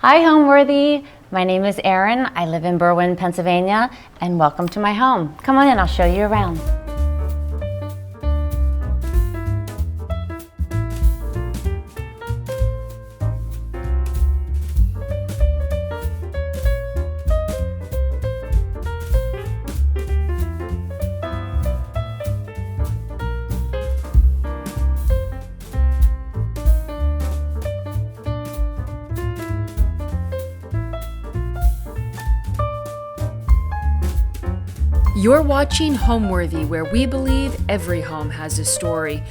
Hi, Homeworthy. My name is Erinn. I live in Berwyn, Pennsylvania, and welcome to my home. Come on in, I'll show you around. You're watching Homeworthy, where we believe every home has a story.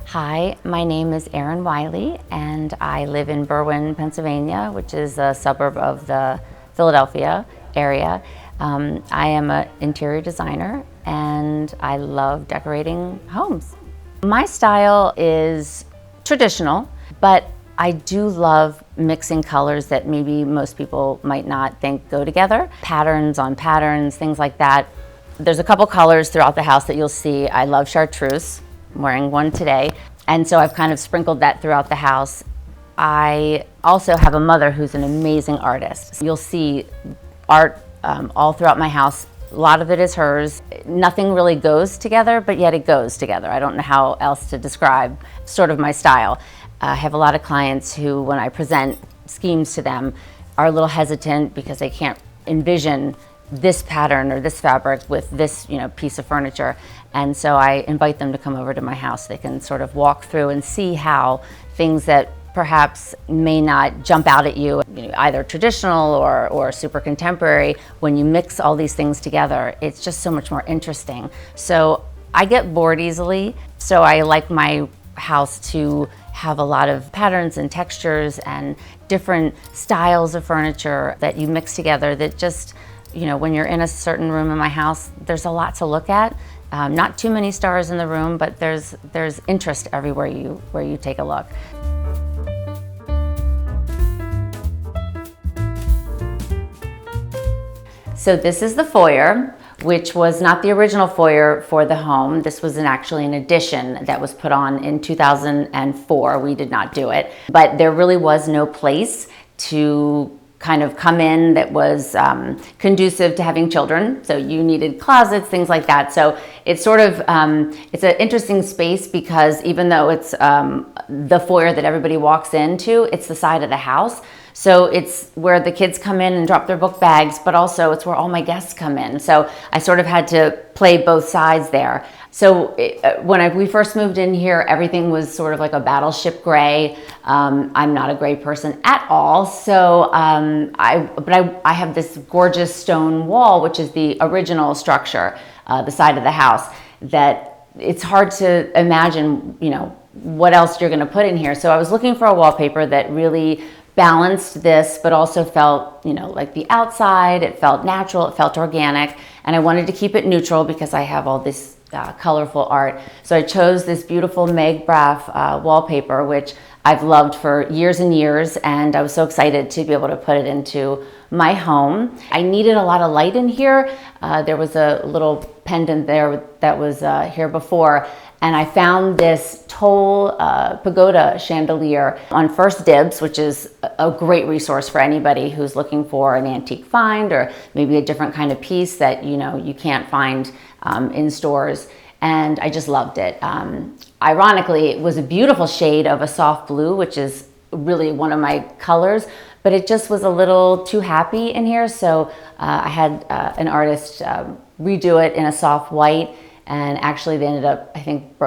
Hi, my name is Erinn Wiley, and I live in Berwyn, Pennsylvania, which is a suburb of the Philadelphia area. I am an interior designer, and I love decorating homes. My style is traditional, but I do love mixing colors that maybe most people might not think go together. Patterns on patterns, things like that. There's a couple colors throughout the house that you'll see. I love chartreuse. I'm wearing one today. And so I've kind of sprinkled that throughout the house. I also have a mother who's an amazing artist. You'll see art all throughout my house. A lot of it is hers. Nothing really goes together, but yet it goes together. I don't know how else to describe sort of my style. I have a lot of clients who, when I present schemes to them, are a little hesitant because they can't envision this pattern or this fabric with this, piece of furniture. And so I invite them to come over to my house. They can sort of walk through and see how things that perhaps may not jump out at you, either traditional or super contemporary, when you mix all these things together, it's just so much more interesting. So I get bored easily, so I like my house to have a lot of patterns and textures and different styles of furniture that you mix together that just, when you're in a certain room in my house, there's a lot to look at. Not too many stars in the room, but there's interest everywhere where you take a look. So this is the foyer, which was not the original foyer for the home. This was actually an addition that was put on in 2004. We did not do it, but there really was no place to kind of come in that was conducive to having children. So you needed closets, things like that. So it's sort of, it's an interesting space because even though it's the foyer that everybody walks into, it's the side of the house. So it's where the kids come in and drop their book bags, but also it's where all my guests come in. So I sort of had to play both sides there. So when we first moved in here, everything was sort of like a battleship gray. I'm not a gray person at all. So I have this gorgeous stone wall, which is the original structure, the side of the house, that it's hard to imagine, what else you're going to put in here. So I was looking for a wallpaper that really balanced this, but also felt, like the outside. It felt natural, it felt organic, and I wanted to keep it neutral because I have all this colorful art. So I chose this beautiful Meg Braff wallpaper, which I've loved for years and years, and I was so excited to be able to put it into my home. I needed a lot of light in here. There was a little pendant there that was here before, and I found this tall pagoda chandelier on First Dibs, which is a great resource for anybody who's looking for an antique find or maybe a different kind of piece that you can't find in stores. And I just loved it. Ironically, it was a beautiful shade of a soft blue, which is really one of my colors, but it just was a little too happy in here. So I had an artist redo it in a soft white. And actually they ended up, I think,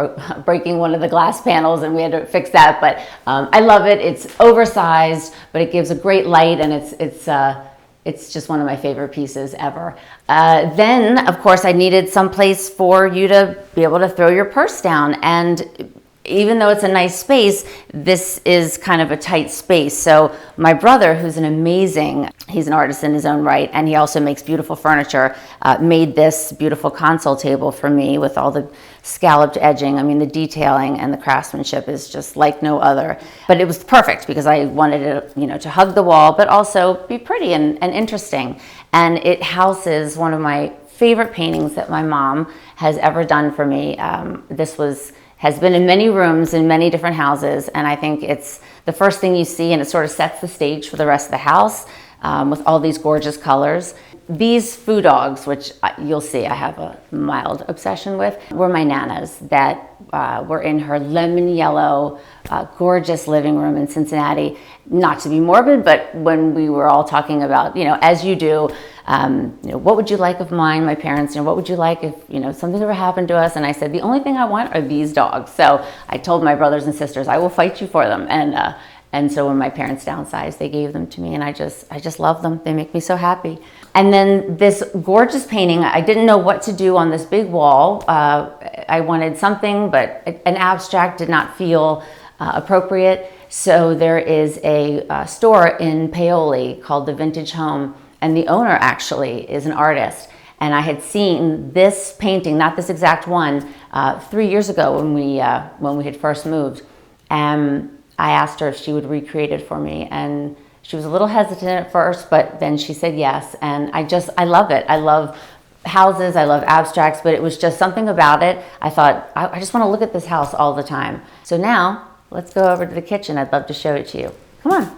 breaking one of the glass panels, and we had to fix that. But I love it. It's oversized, but it gives a great light, and it's just one of my favorite pieces ever. Then, of course, I needed some place for you to be able to throw your purse down. And even though it's a nice space, this is kind of a tight space. So my brother, who's he's an artist in his own right, and he also makes beautiful furniture, made this beautiful console table for me with all the scalloped edging. I mean, the detailing and the craftsmanship is just like no other. But it was perfect because I wanted it, to hug the wall, but also be pretty and interesting. And it houses one of my favorite paintings that my mom has ever done for me. This has been in many rooms in many different houses, and I think it's the first thing you see, and it sort of sets the stage for the rest of the house with all these gorgeous colors. These foo dogs, which you'll see I have a mild obsession with, were my Nana's that were in her lemon yellow, gorgeous living room in Cincinnati. Not to be morbid, but when we were all talking about, as you do, what would you like of mine, my parents, what would you like if, something ever happened to us? And I said, the only thing I want are these dogs. So I told my brothers and sisters, I will fight you for them. And so when my parents downsized, they gave them to me, and I just love them. They make me so happy. And then this gorgeous painting, I didn't know what to do on this big wall. I wanted something, but an abstract did not feel appropriate. So there is a store in Paoli called The Vintage Home, and the owner actually is an artist. And I had seen this painting, not this exact one, 3 years ago when we had first moved. And I asked her if she would recreate it for me, and she was a little hesitant at first, but then she said yes. And I love it. I love houses, I love abstracts, but it was just something about it. I thought, I just want to look at this house all the time. So now, let's go over to the kitchen. I'd love to show it to you. Come on.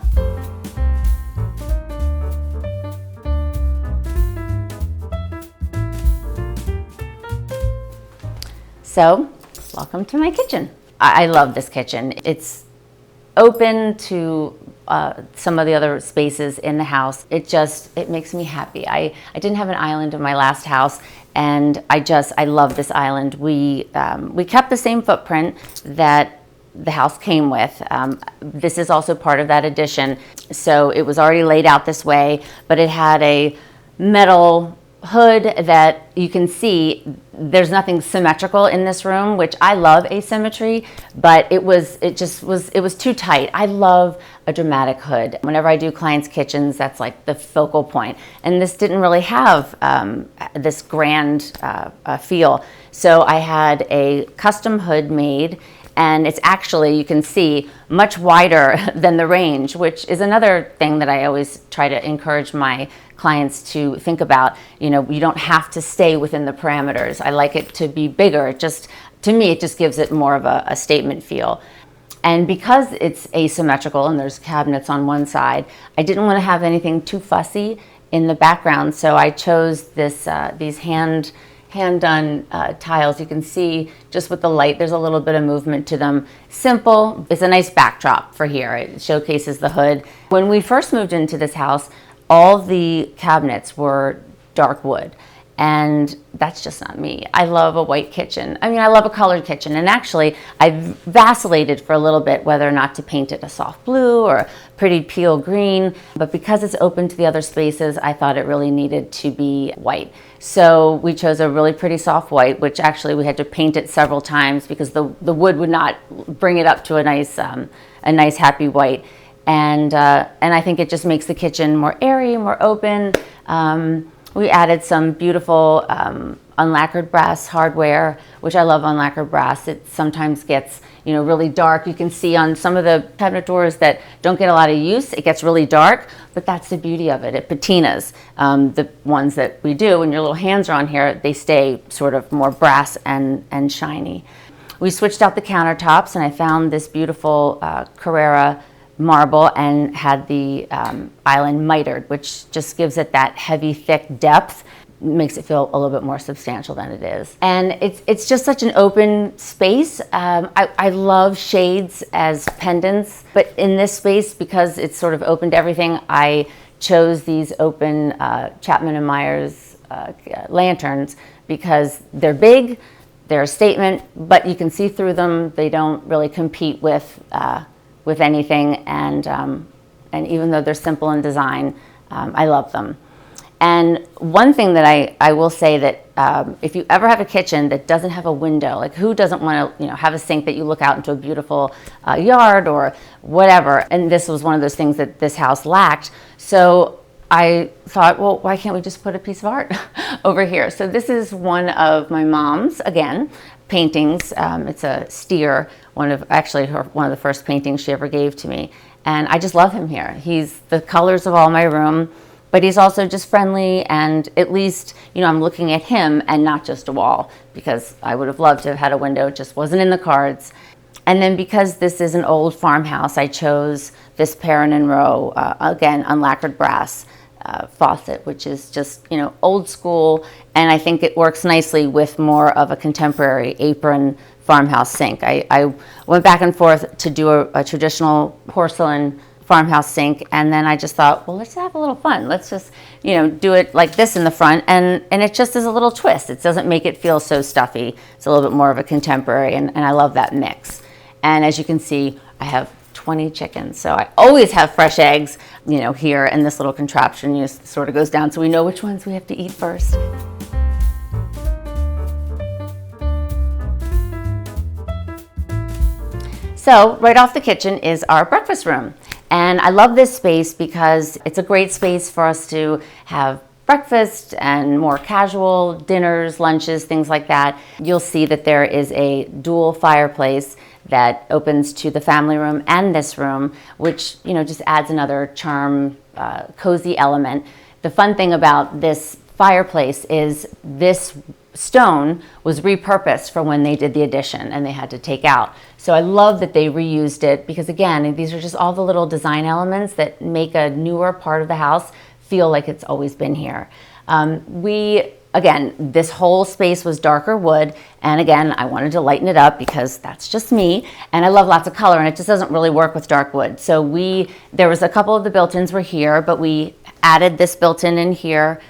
So, welcome to my kitchen. I love this kitchen. It's open to some of the other spaces in the house. It makes me happy. I didn't have an island in my last house, and I love this island. We kept the same footprint that the house came with. This is also part of that addition. So it was already laid out this way, but it had a metal hood that you can see. There's nothing symmetrical in this room, which I love asymmetry, but it was too tight. I love a dramatic hood. Whenever I do clients' kitchens, that's like the focal point. And this didn't really have this grand feel. So I had a custom hood made, and it's actually, you can see, much wider than the range, which is another thing that I always try to encourage my clients to think about. You don't have to stay within the parameters. I like it to be bigger. To me, it just gives it more of a statement feel. And because it's asymmetrical and there's cabinets on one side, I didn't want to have anything too fussy in the background. So I chose these hand-done tiles. You can see just with the light, there's a little bit of movement to them. Simple. It's a nice backdrop for here. It showcases the hood. When we first moved into this house, all the cabinets were dark wood, and that's just not me. I love a white kitchen. I love a colored kitchen, and actually I vacillated for a little bit whether or not to paint it a soft blue or a pretty peel green, but because it's open to the other spaces, I thought it really needed to be white. So we chose a really pretty soft white, which actually we had to paint it several times because the wood would not bring it up to a nice happy white. And I think it just makes the kitchen more airy, more open. We added some beautiful unlacquered brass hardware, which I love unlacquered brass. It sometimes gets really dark. You can see on some of the cabinet doors that don't get a lot of use, it gets really dark, but that's the beauty of it. It patinas. The ones that we do, when your little hands are on here, they stay sort of more brass and shiny. We switched out the countertops, and I found this beautiful Carrara marble and had the island mitered, which just gives it that heavy, thick depth, makes it feel a little bit more substantial than it is. And it's just such an open space. I love shades as pendants, but in this space, because it's sort of open to everything, I chose these open Chapman & Myers lanterns because they're big, they're a statement, but you can see through them. They don't really compete with anything, and even though they're simple in design, I love them. And one thing that I will say that if you ever have a kitchen that doesn't have a window, like who doesn't want to have a sink that you look out into a beautiful yard or whatever, and this was one of those things that this house lacked. So I thought, well, why can't we just put a piece of art over here? So this is one of my mom's, again, paintings. It's a steer, one of the first paintings she ever gave to me. And I just love him here. He's the colors of all my room, but he's also just friendly, and at least, I'm looking at him and not just a wall, because I would have loved to have had a window. It just wasn't in the cards. And then because this is an old farmhouse, I chose this Perrin and Row, again, unlacquered brass faucet, which is just, old school. And I think it works nicely with more of a contemporary apron farmhouse sink. I went back and forth to do a traditional porcelain farmhouse sink, and then I just thought, well, let's have a little fun. Let's just, do it like this in the front, and it just is a little twist. It doesn't make it feel so stuffy. It's a little bit more of a contemporary, and I love that mix. And as you can see, I have 20 chickens, so I always have fresh eggs, here, and this little contraption just sort of goes down so we know which ones we have to eat first. So right off the kitchen is our breakfast room. And I love this space because it's a great space for us to have breakfast and more casual dinners, lunches, things like that. You'll see that there is a dual fireplace that opens to the family room and this room, which, just adds another charm, cozy element. The fun thing about this fireplace is this stone was repurposed for when they did the addition and they had to take out. So I love that they reused it because, again, these are just all the little design elements that make a newer part of the house feel like it's always been here. Again, this whole space was darker wood, and again, I wanted to lighten it up because that's just me, and I love lots of color, and it just doesn't really work with dark wood. So there was a couple of the built-ins were here, but we added this built-in in here,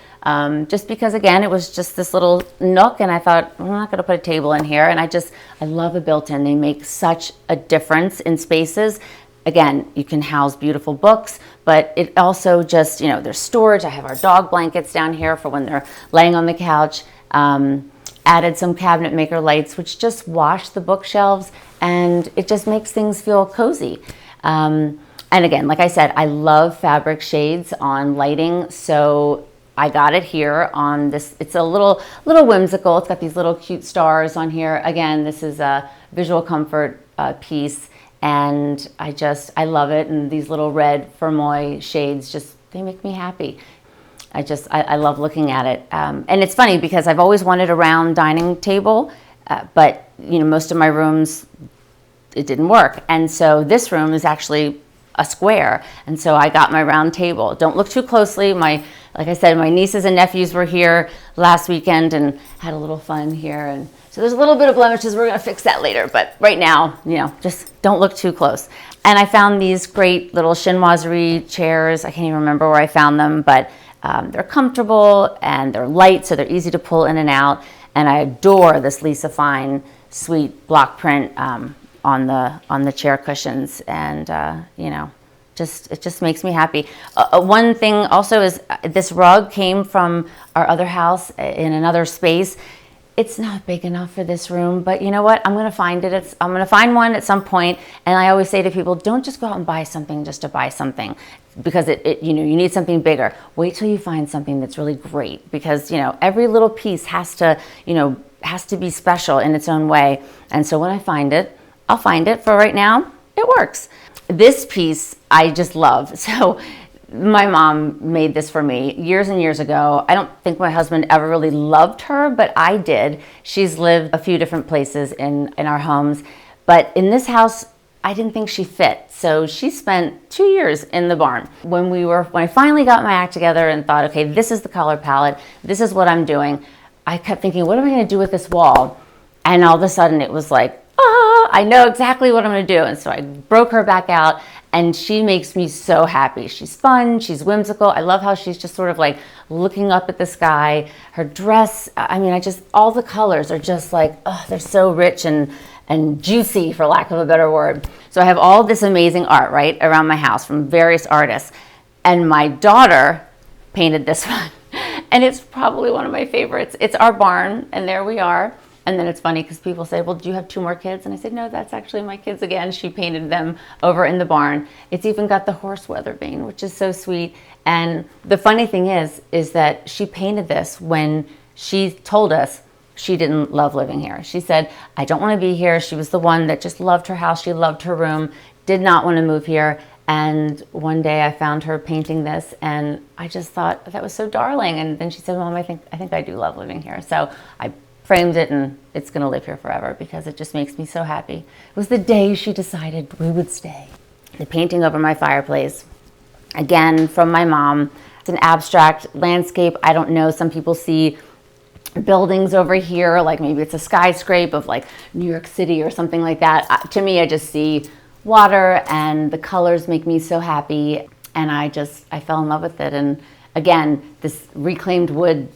just because, again, it was just this little nook, and I thought, I'm not going to put a table in here, and I love a built-in. They make such a difference in spaces. Again, you can house beautiful books, but it also just, there's storage. I have our dog blankets down here for when they're laying on the couch. Added some cabinet maker lights, which just wash the bookshelves, and it just makes things feel cozy. And again, like I said, I love fabric shades on lighting, so I got it here on this. It's a little whimsical. It's got these little cute stars on here. Again, this is a visual comfort piece. And I love it. And these little red Fermoy shades they make me happy. I love looking at it. And it's funny because I've always wanted a round dining table, but most of my rooms, it didn't work. And so this room is actually a square. And so I got my round table. Don't look too closely. Like I said, my nieces and nephews were here last weekend and had a little fun here. And so there's a little bit of blemishes. We're going to fix that later. But right now, just don't look too close. And I found these great little chinoiserie chairs. I can't even remember where I found them, but they're comfortable and they're light, so they're easy to pull in and out. And I adore this Lisa Fine sweet block print on the chair cushions, and it just makes me happy. One thing also is this rug came from our other house in another space. It's not big enough for this room, but you know what? I'm going to find it. I'm going to find one at some point. And I always say to people, don't just go out and buy something just to buy something, because you need something bigger. Wait till you find something that's really great, because every little piece has to be special in its own way. And so when I find it, I'll find it. For right now, it works. This piece I just love. So my mom made this for me years and years ago. I don't think my husband ever really loved her, but I did. She's lived a few different places in our homes, but in this house, I didn't think she fit. So she spent 2 years in the barn. When I finally got my act together and thought, okay, this is the color palette, this is what I'm doing, I kept thinking, what am I going to do with this wall? And all of a sudden it was like, I know exactly what I'm going to do. And so I broke her back out, and she makes me so happy. She's fun, she's whimsical. I love how she's just sort of like looking up at the sky. Her dress, all the colors are just like, they're so rich and juicy, for lack of a better word. So I have all this amazing art right around my house from various artists. And my daughter painted this one. And it's probably one of my favorites. It's our barn, and there we are. And then it's funny because people say, well, do you have 2 more kids? And I said, no, that's actually my kids again. She painted them over in the barn. It's even got the horse weather vane, which is so sweet. And the funny thing is that she painted this when she told us she didn't love living here. She said, I don't want to be here. She was the one that just loved her house. She loved her room, did not want to move here. And one day I found her painting this, and I just thought that was so darling. And then she said, Mom, I think I do love living here. So I framed it, and it's going to live here forever because it just makes me so happy. It was the day she decided we would stay. The painting over my fireplace, again, from my mom. It's an abstract landscape. I don't know, some people see buildings over here, like maybe it's a skyscraper of like New York City or something like that. To me, I just see water, and the colors make me so happy, and I fell in love with it. And again, this reclaimed wood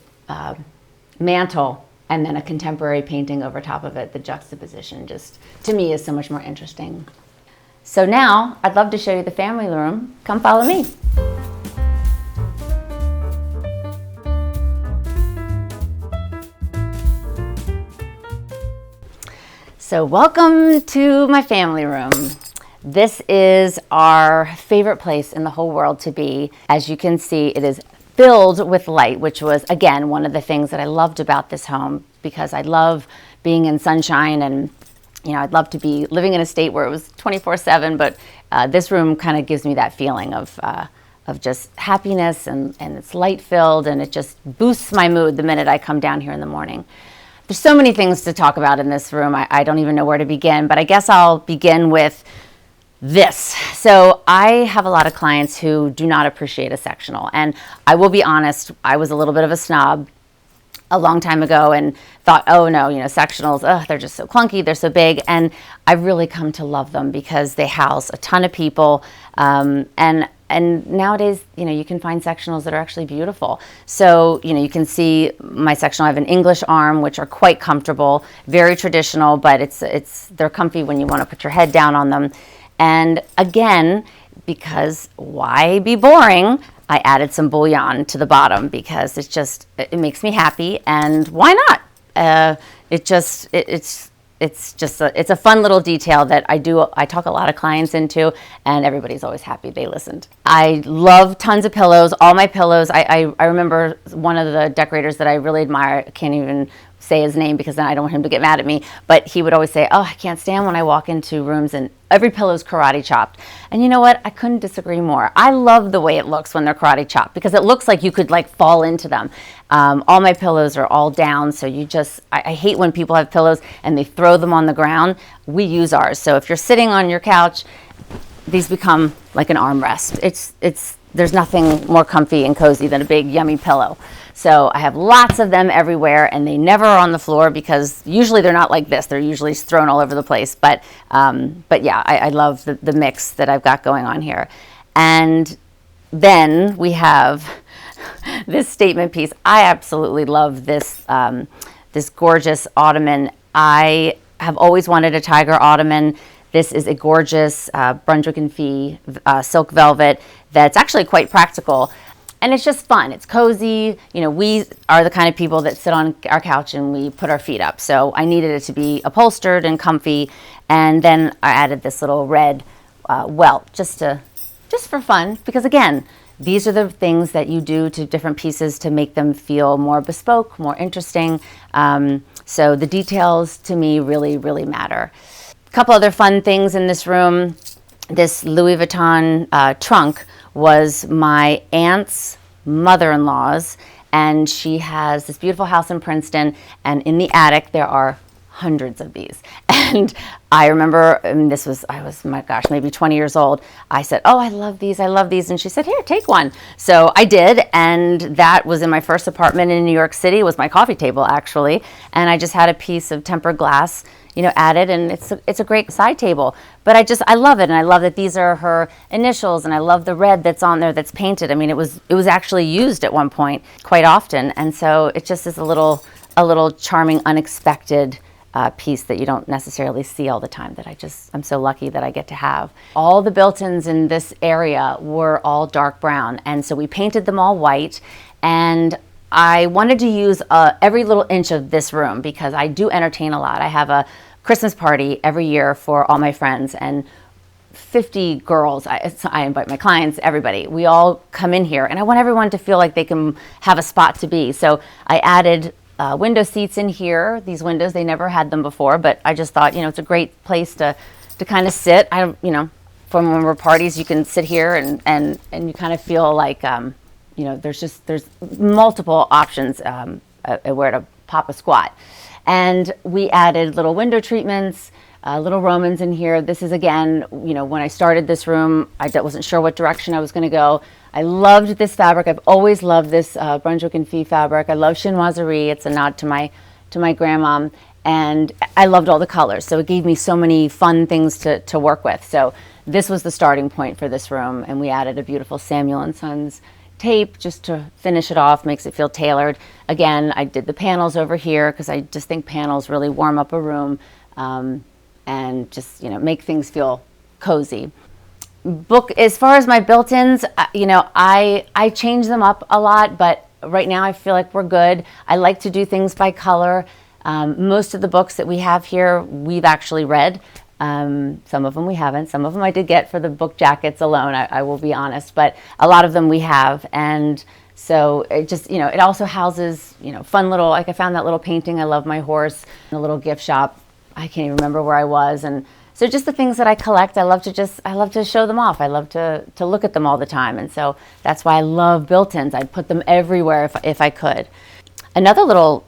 mantle and then a contemporary painting over top of it, the juxtaposition just, to me, is so much more interesting. So now, I'd love to show you the family room. Come follow me. So welcome to my family room. This is our favorite place in the whole world to be. As you can see, it is filled with light, which was, again, one of the things that I loved about this home, because I love being in sunshine, and I'd love to be living in a state where it was 24/7, but this room kind of gives me that feeling of just happiness, and it's light filled, and it just boosts my mood the minute I come down here in the morning. There's so many things to talk about in this room. I don't even know where to begin, but I guess I'll begin with this. So I have a lot of clients who do not appreciate a sectional, and I will be honest, I was a little bit of a snob a long time ago and thought, oh no, sectionals, they're just so clunky, they're so big, and I've really come to love them because they house a ton of people, and nowadays, you can find sectionals that are actually beautiful. So, you can see my sectional. I have an English arm, which are quite comfortable, very traditional, but they're comfy when you want to put your head down on them. And again, because why be boring, I added some bullion to the bottom because it makes me happy, and why not? It's a fun little detail that I talk a lot of clients into, and everybody's always happy they listened. I love tons of pillows, all my pillows. I remember one of the decorators that I really admire, I can't even say his name because then I don't want him to get mad at me, but he would always say, oh, I can't stand when I walk into rooms and every pillow's karate chopped. And you know what? I couldn't disagree more. I love the way it looks when they're karate chopped because it looks like you could fall into them. All my pillows are all down, so I hate when people have pillows and they throw them on the ground. We use ours. So if you're sitting on your couch, these become like an armrest. There's nothing more comfy and cozy than a big yummy pillow. So I have lots of them everywhere, and they never are on the floor because usually they're not like this. They're usually thrown all over the place. But yeah, I love the mix that I've got going on here. And then we have this statement piece. I absolutely love this gorgeous ottoman. I have always wanted a tiger ottoman. This is a gorgeous Brunswick and Fee silk velvet that's actually quite practical. And it's just fun. It's cozy. We are the kind of people that sit on our couch and we put our feet up. So I needed it to be upholstered and comfy. And then I added this little red welt just for fun. Because again, these are the things that you do to different pieces to make them feel more bespoke, more interesting. So the details to me really, really matter. A couple other fun things in this room. This Louis Vuitton trunk was my aunt's mother-in-law's, and she has this beautiful house in Princeton, and in the attic there are hundreds of these. And I remember, I was, my gosh, maybe 20 years old. I said, oh, I love these. And she said, here, take one. So I did, and that was in my first apartment in New York City. It was my coffee table, actually, and I just had a piece of tempered glass added, and it's a great side table. But I love it, and I love that these are her initials, and I love the red that's on there that's painted. I mean, it was actually used at one point quite often, and so it just is a little charming, unexpected piece that you don't necessarily see all the time that I'm so lucky that I get to have. All the built-ins in this area were all dark brown, and so we painted them all white, and I wanted to use every little inch of this room because I do entertain a lot. I have a Christmas party every year for all my friends, and 50 girls, I invite my clients, everybody. We all come in here, and I want everyone to feel like they can have a spot to be. So I added window seats in here. These windows, they never had them before, but I just thought, it's a great place to kind of sit. From when we're parties, you can sit here and you kind of feel like, there's multiple options where to pop a squat. And we added little window treatments, little Romans in here. This is, again, when I started this room, I wasn't sure what direction I was going to go. I loved this fabric. I've always loved this Brunswick and Fee fabric. I love chinoiserie. It's a nod to my grandma. And I loved all the colors. So it gave me so many fun things to work with. So this was the starting point for this room. And we added a beautiful Samuel & Sons tape just to finish it off, makes it feel tailored. Again, I did the panels over here because I just think panels really warm up a room and just, make things feel cozy. As far as my built-ins, I change them up a lot, but right now I feel like we're good. I like to do things by color. Most of the books that we have here, we've actually read. Some of them we haven't. Some of them I did get for the book jackets alone, I will be honest, but a lot of them we have. And so it just, it also houses, fun little, like I found that little painting, I love my horse, in a little gift shop. I can't even remember where I was. And so just the things that I collect, I love to show them off. I love to look at them all the time. And so that's why I love built-ins. I'd put them everywhere if I could. Another little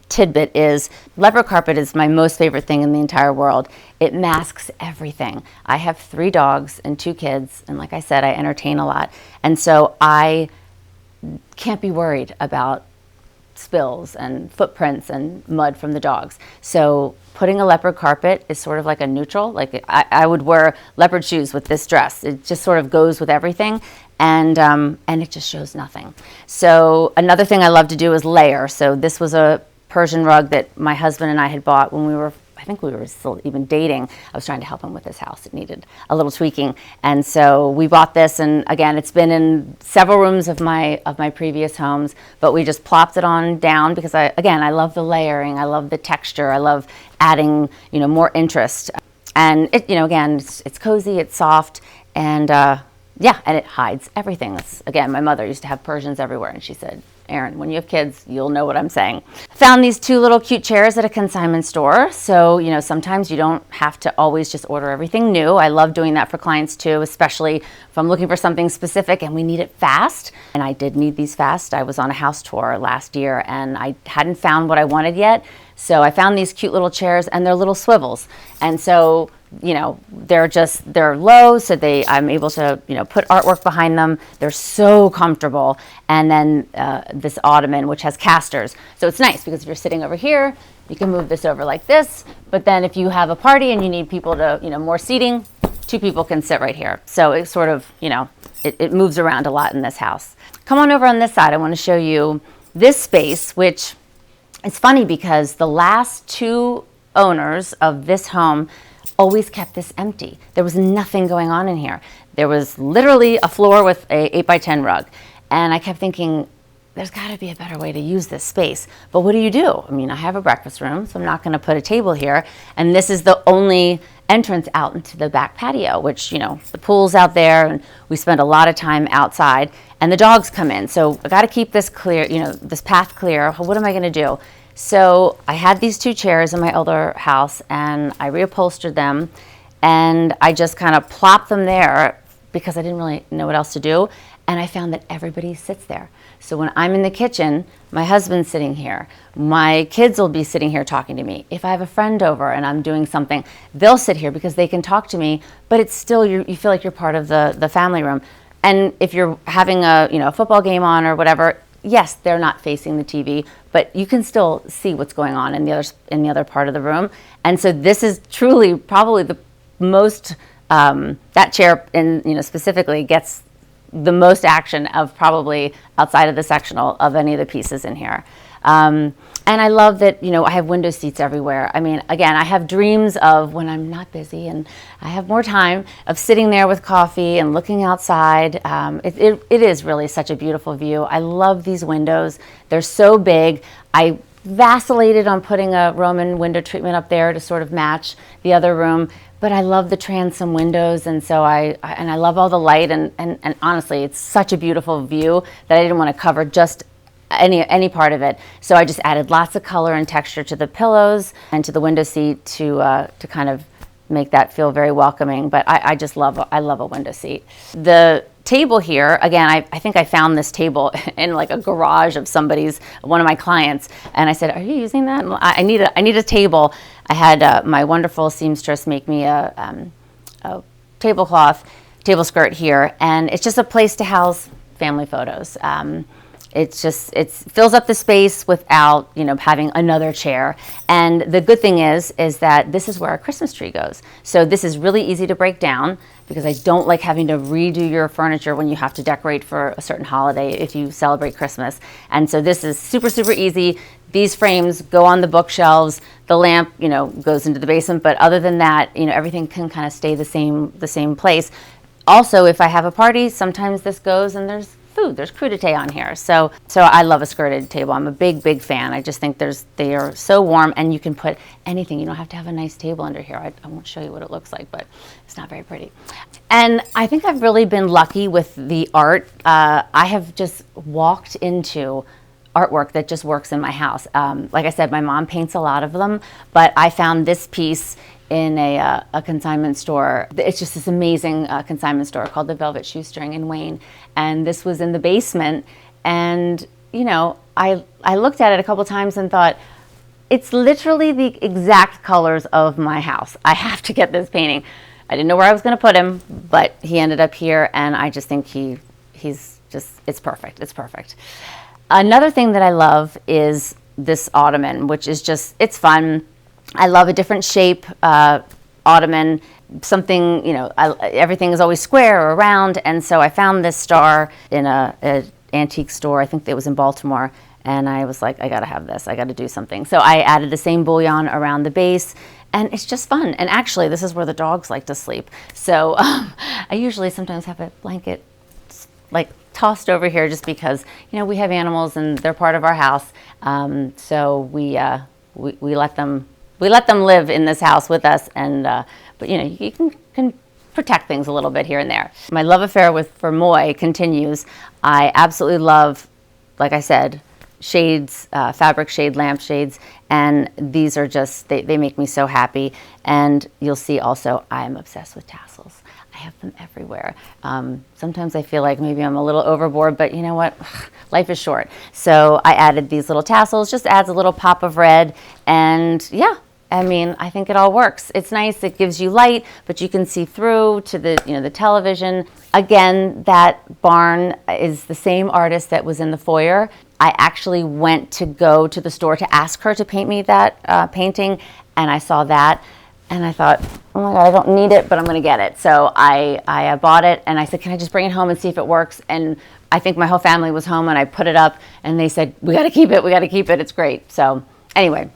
tidbit is leopard carpet is my most favorite thing in the entire world. It masks everything. I have 3 dogs and 2 kids, and like I said, I entertain a lot. And so I can't be worried about spills and footprints and mud from the dogs. So putting a leopard carpet is sort of like a neutral. Like I would wear leopard shoes with this dress. It just sort of goes with everything. And it just shows nothing. So another thing I love to do is layer. So this was a Persian rug that my husband and I had bought when I think we were still even dating. I was trying to help him with his house. It needed a little tweaking. And so we bought this, and again, it's been in several rooms of my previous homes, but we just plopped it on down because I love the layering. I love the texture. I love adding, more interest. And it, again, it's cozy, it's soft, and and it hides everything. Again, my mother used to have Persians everywhere, and she said, Erinn, when you have kids, you'll know what I'm saying. Found these 2 little cute chairs at a consignment store. So, sometimes you don't have to always just order everything new. I love doing that for clients too, especially if I'm looking for something specific and we need it fast. And I did need these fast. I was on a house tour last year and I hadn't found what I wanted yet. So I found these cute little chairs and they're little swivels. And so they're low, so I'm able to, put artwork behind them. They're so comfortable. And then this ottoman, which has casters. So it's nice because if you're sitting over here, you can move this over like this. But then if you have a party and you need people to, more seating, 2 people can sit right here. So it sort of, it moves around a lot in this house. Come on over on this side. I want to show you this space, which is funny because the last 2 owners of this home always kept this empty. There was nothing going on in here. There was literally a floor with a 8x10 rug. And I kept thinking, there's got to be a better way to use this space. But what do? I mean, I have a breakfast room, so I'm not going to put a table here. And this is the only entrance out into the back patio, which, the pool's out there, and we spend a lot of time outside. And the dogs come in. So I got to keep this clear, this path clear. What am I going to do? So I had these 2 chairs in my other house, and I reupholstered them, and I just kind of plopped them there because I didn't really know what else to do. And I found that everybody sits there. So when I'm in the kitchen, my husband's sitting here. My kids will be sitting here talking to me. If I have a friend over and I'm doing something, they'll sit here because they can talk to me, but it's still, you feel like you're part of the family room. And if you're having a football game on or whatever, yes, they're not facing the TV, but you can still see what's going on in the other part of the room. And so this is truly probably the most, that chair specifically gets the most action of probably outside of the sectional of any of the pieces in here. And I love that, I have window seats everywhere. I mean, again, I have dreams of when I'm not busy and I have more time of sitting there with coffee and looking outside. It is really such a beautiful view. I love these windows. They're so big. I vacillated on putting a Roman window treatment up there to sort of match the other room, but I love the transom windows, and so I love all the light, and honestly, it's such a beautiful view that I didn't want to cover just any part of it. So I just added lots of color and texture to the pillows and to the window seat to kind of make that feel very welcoming. But I love a window seat. The table here, again, I think I found this table in like a garage of one of my clients, and I said, "Are you using that? I need a table." I had my wonderful seamstress make me a table skirt here, and it's just a place to house family photos. It fills up the space without, having another chair. And the good thing is that this is where our Christmas tree goes. So this is really easy to break down, because I don't like having to redo your furniture when you have to decorate for a certain holiday if you celebrate Christmas. And so this is super, super easy. These frames go on the bookshelves. The lamp, goes into the basement. But other than that, everything can kind of stay the same place. Also, if I have a party, sometimes this goes and there's food. There's crudité on here. So I love a skirted table. I'm a big, big fan. I just think they are so warm, and you can put anything. You don't have to have a nice table under here. I won't show you what it looks like, but it's not very pretty. And I think I've really been lucky with the art. I have just walked into artwork that just works in my house. Like I said, my mom paints a lot of them, but I found this piece in a consignment store. It's just this amazing consignment store called the Velvet Shoestring in Wayne. And this was in the basement. And, I looked at it a couple times and thought, it's literally the exact colors of my house. I have to get this painting. I didn't know where I was going to put him, but he ended up here, and I just think it's perfect. It's perfect. Another thing that I love is this ottoman, which is it's fun. I love a different shape ottoman, something, everything is always square or round. And so I found this star in an antique store. I think it was in Baltimore. And I was like, I got to have this. I got to do something. So I added the same bullion around the base. And it's just fun. And actually, this is where the dogs like to sleep. So I usually sometimes have a blanket like tossed over here just because, we have animals and they're part of our house. So we let them live in this house with us, and but you can protect things a little bit here and there. My love affair for Moy continues. I absolutely love, like I said, shades, fabric shade lampshades, and these are they make me so happy. And you'll see also I am obsessed with tassels. I have them everywhere. Sometimes I feel like maybe I'm a little overboard, but you know what? Life is short. So I added these little tassels, just adds a little pop of red, and yeah. I think it all works. It's nice. It gives you light, but you can see through to the television. Again, that barn is the same artist that was in the foyer. I actually went to go to the store to ask her to paint me that painting, and I saw that, and I thought, oh my God, I don't need it, but I'm going to get it. So I bought it, and I said, can I just bring it home and see if it works? And I think my whole family was home, and I put it up, and they said, we got to keep it. We got to keep it. It's great. So anyway,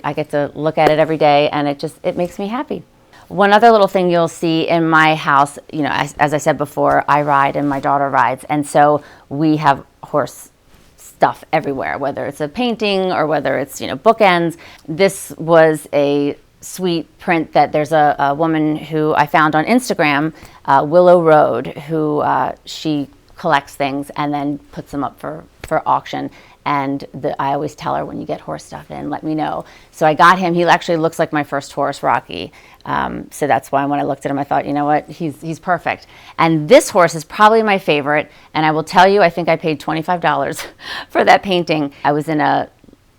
I get to look at it every day, and it makes me happy. One other little thing you'll see in my house, as I said before, I ride and my daughter rides, and so we have horse stuff everywhere, whether it's a painting or whether it's bookends. This was a sweet print that there's a woman who I found on Instagram, Willow Road, who she collects things and then puts them up for auction. And I always tell her, when you get horse stuff in, let me know. So I got him. He actually looks like my first horse, Rocky. So that's why when I looked at him, I thought, you know what, he's perfect. And this horse is probably my favorite. And I will tell you, I think I paid $25 for that painting. I was in an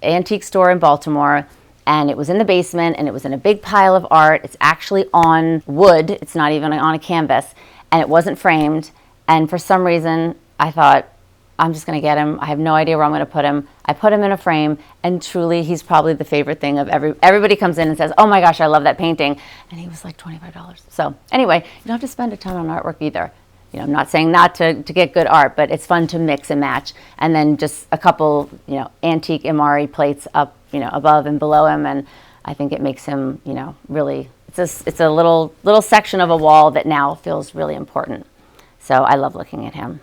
antique store in Baltimore, and it was in the basement, and it was in a big pile of art. It's actually on wood. It's not even on a canvas. And it wasn't framed. And for some reason, I thought, I'm just going to get him. I have no idea where I'm going to put him. I put him in a frame, and truly, he's probably the favorite thing of everybody comes in and says, oh my gosh, I love that painting. And he was like $25. So anyway, you don't have to spend a ton on artwork either. I'm not saying not to get good art, but it's fun to mix and match. And then just a couple, antique Imari plates up, above and below him. And I think it makes him, really, it's a little section of a wall that now feels really important. So I love looking at him.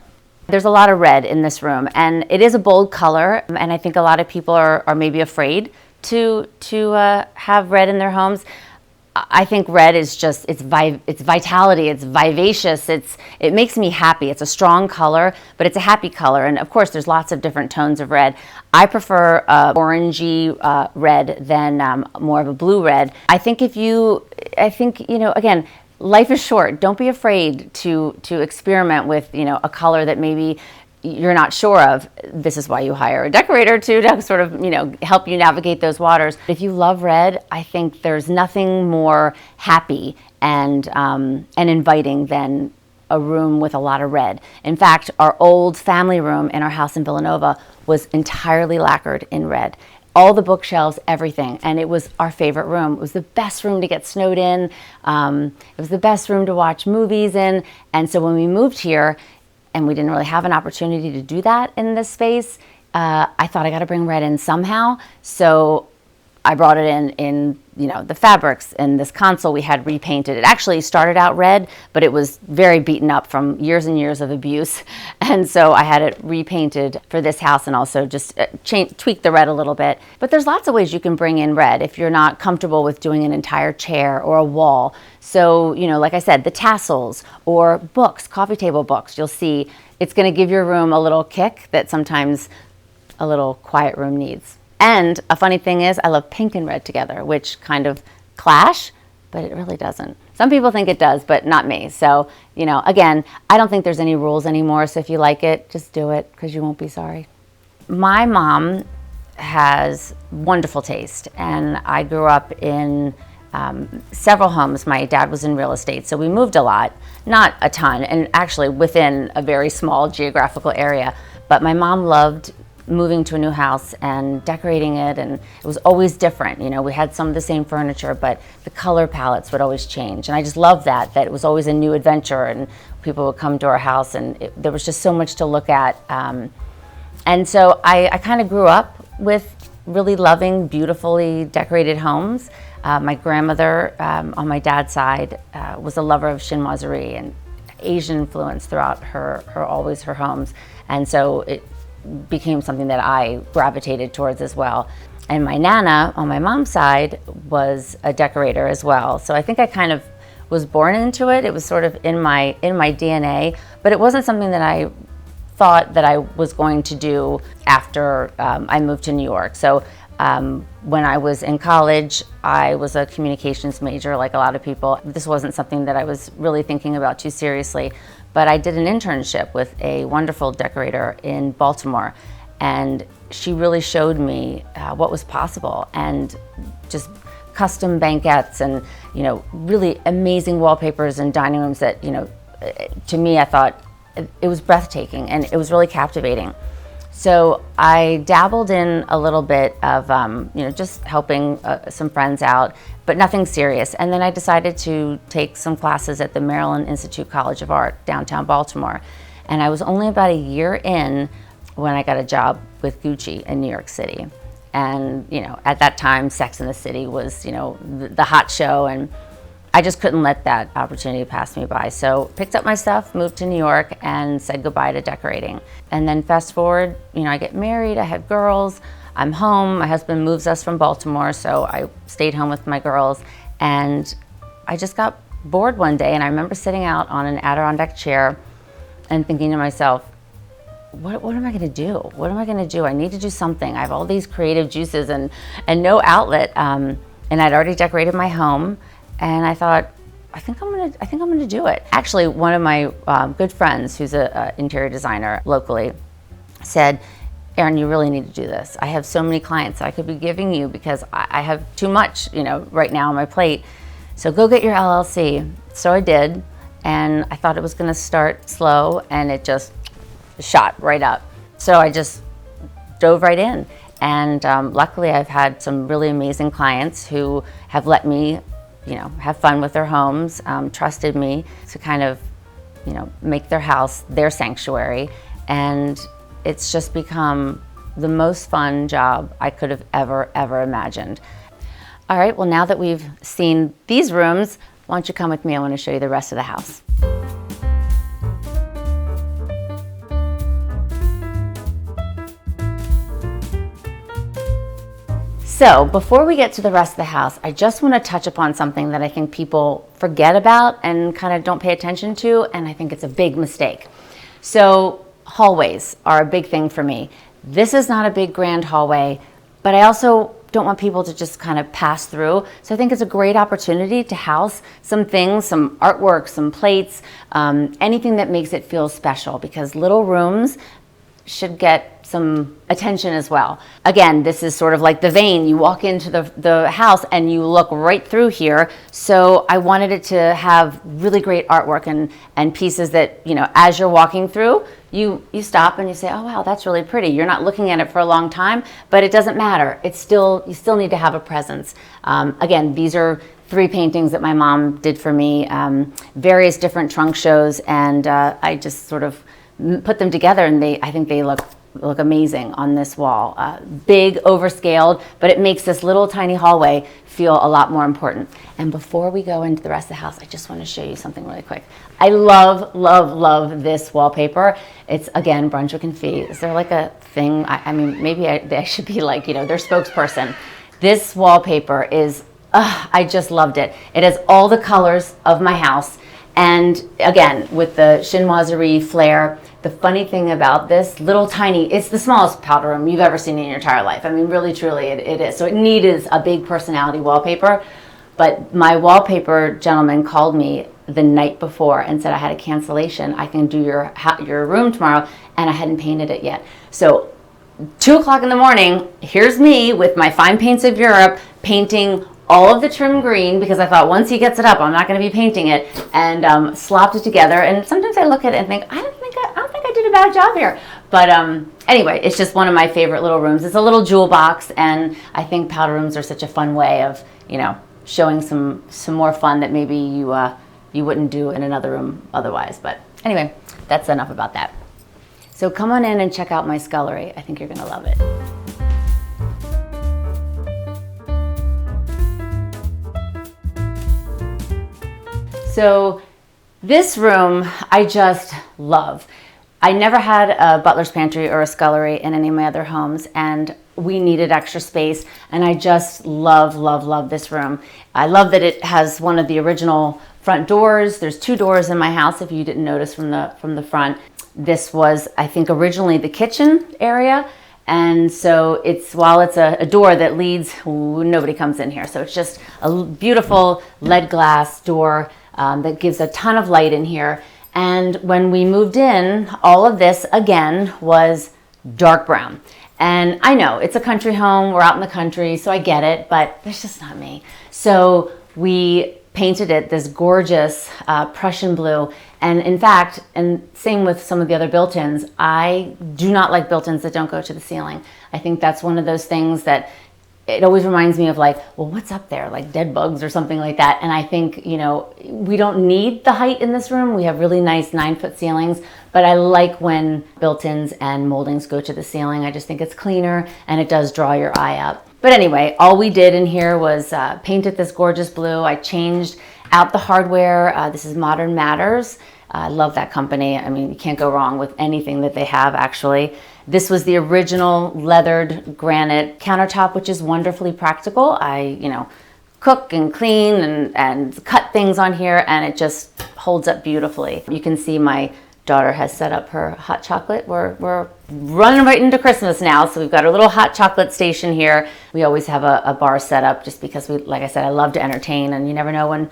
There's a lot of red in this room, and it is a bold color, and I think a lot of people are maybe afraid to have red in their homes. I think red is just, it's vitality, it's vivacious, it makes me happy. It's a strong color, but it's a happy color, and of course there's lots of different tones of red. I prefer orangey red than more of a blue red. Again, life is short. Don't be afraid to experiment with, a color that maybe you're not sure of. This is why you hire a decorator to sort of, help you navigate those waters. If you love red, I think there's nothing more happy and inviting than a room with a lot of red. In fact, our old family room in our house in Villanova was entirely lacquered in red. All the bookshelves, everything, and it was our favorite room. It was the best room to get snowed in. It was the best room to watch movies in. And so when we moved here, and we didn't really have an opportunity to do that in this space, I thought I got to bring red in somehow. So I brought it in the fabrics, and this console we had repainted. It actually started out red, but it was very beaten up from years and years of abuse. And so I had it repainted for this house, and also just tweak the red a little bit. But there's lots of ways you can bring in red if you're not comfortable with doing an entire chair or a wall. So, like I said, the tassels or books, coffee table books, you'll see it's going to give your room a little kick that sometimes a little quiet room needs. And a funny thing is, I love pink and red together, which kind of clash, but it really doesn't. Some people think it does, but not me. So, again, I don't think there's any rules anymore. So if you like it, just do it, because you won't be sorry. My mom has wonderful taste, and I grew up in several homes. My dad was in real estate, so we moved a lot, not a ton, and actually within a very small geographical area. But my mom loved moving to a new house and decorating it, and it was always different. We had some of the same furniture, but the color palettes would always change. And I just loved that it was always a new adventure, and people would come to our house, and there was just so much to look at. And so I kind of grew up with really loving, beautifully decorated homes. My grandmother on my dad's side was a lover of chinoiserie and Asian influence throughout her homes. And so it became something that I gravitated towards as well. And my Nana on my mom's side was a decorator as well. So I think I kind of was born into it. It was sort of in my DNA, but it wasn't something that I thought that I was going to do after I moved to New York. So when I was in college, I was a communications major, like a lot of people. This wasn't something that I was really thinking about too seriously, but I did an internship with a wonderful decorator in Baltimore, and she really showed me what was possible, and just custom banquettes and really amazing wallpapers and dining rooms that to me, I thought it was breathtaking, and it was really captivating. So I dabbled in a little bit of, just helping some friends out, but nothing serious. And then I decided to take some classes at the Maryland Institute College of Art, downtown Baltimore. And I was only about a year in when I got a job with Gucci in New York City. And, at that time, Sex and the City was, the hot show, and I just couldn't let that opportunity pass me by. So picked up my stuff, moved to New York, and said goodbye to decorating. And then fast forward, I get married, I have girls, I'm home. My husband moves us from Baltimore, so I stayed home with my girls. And I just got bored one day, and I remember sitting out on an Adirondack chair and thinking to myself, what am I gonna do? What am I gonna do? I need to do something. I have all these creative juices and no outlet. And I'd already decorated my home. And I thought, I think I'm gonna do it. Actually, one of my good friends, who's an interior designer locally, said, Erinn, you really need to do this. I have so many clients I could be giving you because I have too much, right now on my plate. So go get your LLC. So I did, and I thought it was gonna start slow, and it just shot right up. So I just dove right in. And luckily, I've had some really amazing clients who have let me have fun with their homes, trusted me to kind of, make their house their sanctuary. And it's just become the most fun job I could have ever imagined. All right, well, now that we've seen these rooms, why don't you come with me? I want to show you the rest of the house. So before we get to the rest of the house, I just want to touch upon something that I think people forget about and kind of don't pay attention to, and I think it's a big mistake. So hallways are a big thing for me. This is not a big grand hallway, but I also don't want people to just kind of pass through. So I think it's a great opportunity to house some things, some artwork, some plates, anything that makes it feel special, because little rooms should get some attention as well. Again, this is sort of like the vein. You walk into the house and you look right through here. So I wanted it to have really great artwork and pieces that, you know, as you're walking through, you stop and you say, oh wow, that's really pretty. You're not looking at it for a long time, but it doesn't matter. You still need to have a presence. Again, these are 3 paintings that my mom did for me, various different trunk shows, and I just sort of put them together, and I think they look amazing on this wall. Big, overscaled, but it makes this little tiny hallway feel a lot more important. And before we go into the rest of the house, I just want to show you something really quick. I love, love, love this wallpaper. It's, again, Brunswick and Fee. Is there like a thing? I mean, maybe I should be like, you know, their spokesperson. This wallpaper is, I just loved it. It has all the colors of my house. And again, with the chinoiserie flair, the funny thing about this little tiny, it's the smallest powder room you've ever seen in your entire life. I mean, really, truly, it is. So it needed a big personality wallpaper. But my wallpaper gentleman called me the night before and said, I had a cancellation. I can do your room tomorrow, and I hadn't painted it yet. So 2 o'clock in the morning, here's me with my Fine Paints of Europe painting all of the trim green, because I thought once he gets it up, I'm not going to be painting it, and slopped it together. And sometimes I look at it and think, I don't think I did a bad job here. But anyway, it's just one of my favorite little rooms. It's a little jewel box, and I think powder rooms are such a fun way of, you know, showing some more fun that maybe you wouldn't do in another room otherwise. But anyway, that's enough about that. So come on in and check out my scullery. I think you're going to love it. So this room I just love. I never had a butler's pantry or a scullery in any of my other homes, and we needed extra space, and I just love, love, love this room. I love that it has one of the original front doors. There's 2 doors in my house, if you didn't notice from the front. This was, I think, originally the kitchen area, and so while it's a door that leads, nobody comes in here. So it's just a beautiful lead glass door that gives a ton of light in here. And when we moved in, all of this again was dark brown. And I know it's a country home, we're out in the country, so I get it, but that's just not me. So we painted it this gorgeous Prussian blue. And in fact, and same with some of the other built-ins, I do not like built-ins that don't go to the ceiling. I think that's one of those things that it always reminds me of, like, well, what's up there? Like dead bugs or something like that. And I think, you know, we don't need the height in this room. We have really nice 9-foot ceilings, but I like when built-ins and moldings go to the ceiling. I just think it's cleaner and it does draw your eye up. But anyway, all we did in here was paint it this gorgeous blue. I changed out the hardware. This is Modern Matters. I love that company. I mean, you can't go wrong with anything that they have, actually. This was the original leathered granite countertop, which is wonderfully practical. I, you know, cook and clean and cut things on here, and it just holds up beautifully. You can see my daughter has set up her hot chocolate. We're running right into Christmas now, so we've got our little hot chocolate station here. We always have a bar set up just because like I said, I love to entertain, and you never know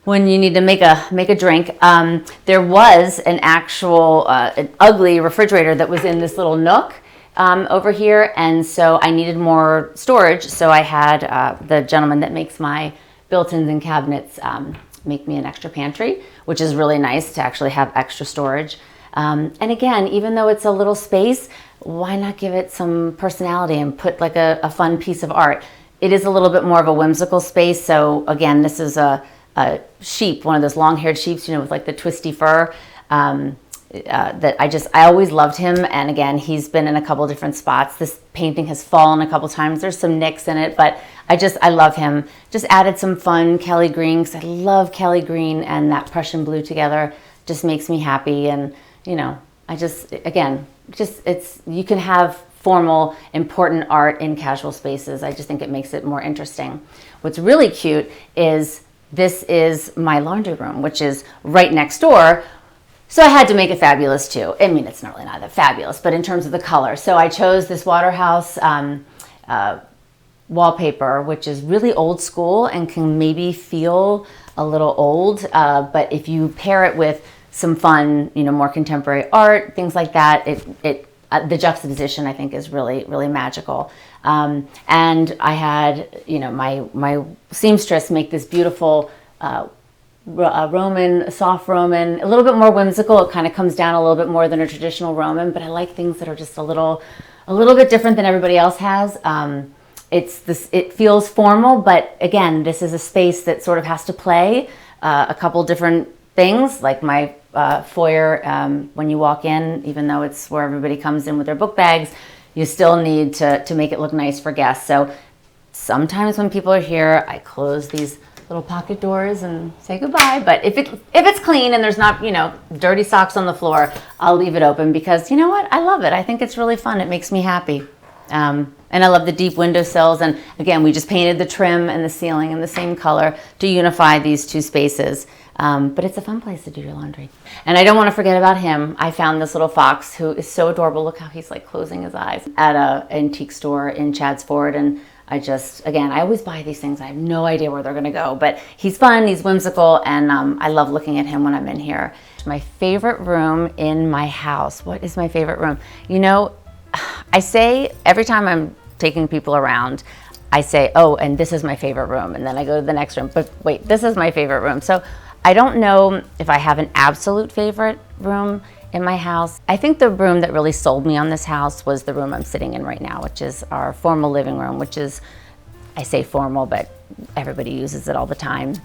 when you need to make a drink. There was an actual an ugly refrigerator that was in this little nook over here, and so I needed more storage. So I had the gentleman that makes my built-ins and cabinets make me an extra pantry, which is really nice to actually have extra storage. And again, even though it's a little space, why not give it some personality and put like a fun piece of art? It is a little bit more of a whimsical space. So again, this is a sheep, one of those long-haired sheeps, you know, with like the twisty fur. That I always loved him, and again, he's been in a couple different spots. This painting has fallen a couple times. There's some nicks in it, but I love him. Just added some fun Kelly green, because I love Kelly green, and that Prussian blue together just makes me happy. And you know, you can have formal, important art in casual spaces. I just think it makes it more interesting. What's really cute is this is my laundry room, which is right next door. So I had to make it fabulous too. I mean, it's not really not that fabulous, but in terms of the color. So I chose this Waterhouse wallpaper, which is really old school and can maybe feel a little old, but if you pair it with some fun, more contemporary art, things like that, the juxtaposition I think is really, really magical. And I had, my seamstress make this beautiful Roman, soft Roman, a little bit more whimsical. It kind of comes down a little bit more than a traditional Roman, but I like things that are just a little bit different than everybody else has. It feels formal, but again, this is a space that sort of has to play a couple different things, like my foyer. When you walk in, even though it's where everybody comes in with their book bags, you still need to make it look nice for guests. So sometimes when people are here, I close these little pocket doors and say goodbye. But if it's clean and there's not, dirty socks on the floor, I'll leave it open because you know what? I love it. I think it's really fun. It makes me happy. And I love the deep windowsills. And again, we just painted the trim and the ceiling in the same color to unify these two spaces. But it's a fun place to do your laundry. And I don't want to forget about him. I found this little fox who is so adorable. Look how he's like closing his eyes at an antique store in Chadds Ford. And I always buy these things. I have no idea where they're going to go, but he's fun, he's whimsical, and I love looking at him when I'm in here. My favorite room in my house. What is my favorite room? I say every time I'm taking people around, I say, oh, and this is my favorite room. And then I go to the next room, but wait, this is my favorite room. So I don't know if I have an absolute favorite room in my house. I think the room that really sold me on this house was the room I'm sitting in right now, which is our formal living room, which is, I say formal, but everybody uses it all the time.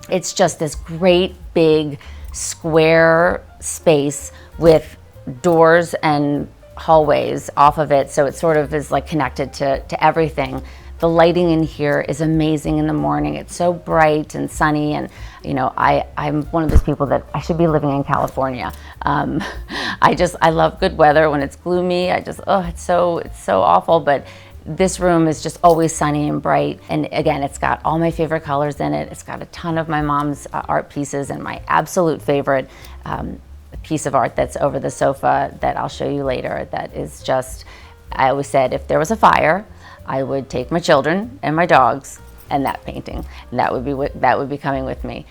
It's just this great big square space with doors and hallways off of it, so it sort of is like connected to everything. The lighting in here is amazing in the morning. It's so bright and sunny, and I'm one of those people that I should be living in California. I love good weather. When it's gloomy, it's so awful, but this room is just always sunny and bright. And again, it's got all my favorite colors in it. It's got a ton of my mom's art pieces, and my absolute favorite piece of art that's over the sofa that I'll show you later. That is just, I always said, if there was a fire, I would take my children and my dogs and that painting, and that would be coming with me.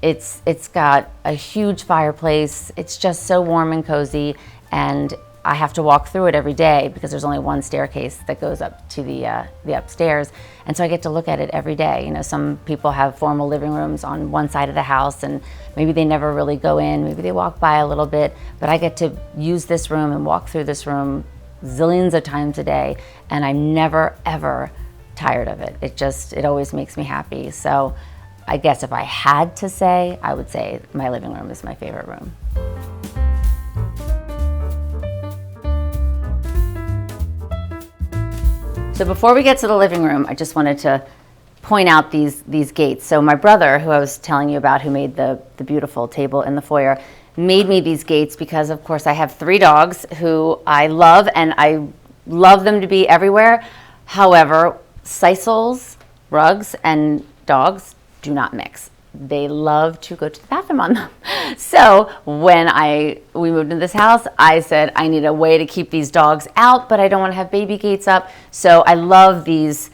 It's got a huge fireplace. It's just so warm and cozy, and I have to walk through it every day because there's only one staircase that goes up to the upstairs, and so I get to look at it every day. Some people have formal living rooms on one side of the house, and maybe they never really go in. Maybe they walk by a little bit, but I get to use this room and walk through this room zillions of times a day, and I'm never ever tired of it. It always makes me happy. So I guess if I had to say, I would say my living room is my favorite room. So before we get to the living room, I just wanted to point out these gates. So my brother, who I was telling you about, who made the beautiful table in the foyer, made me these gates because, of course, I have 3 dogs who I love, and I love them to be everywhere. However, sisals, rugs, and dogs do not mix. They love to go to the bathroom on them. So when we moved into this house, I said I need a way to keep these dogs out, but I don't want to have baby gates up. So I love these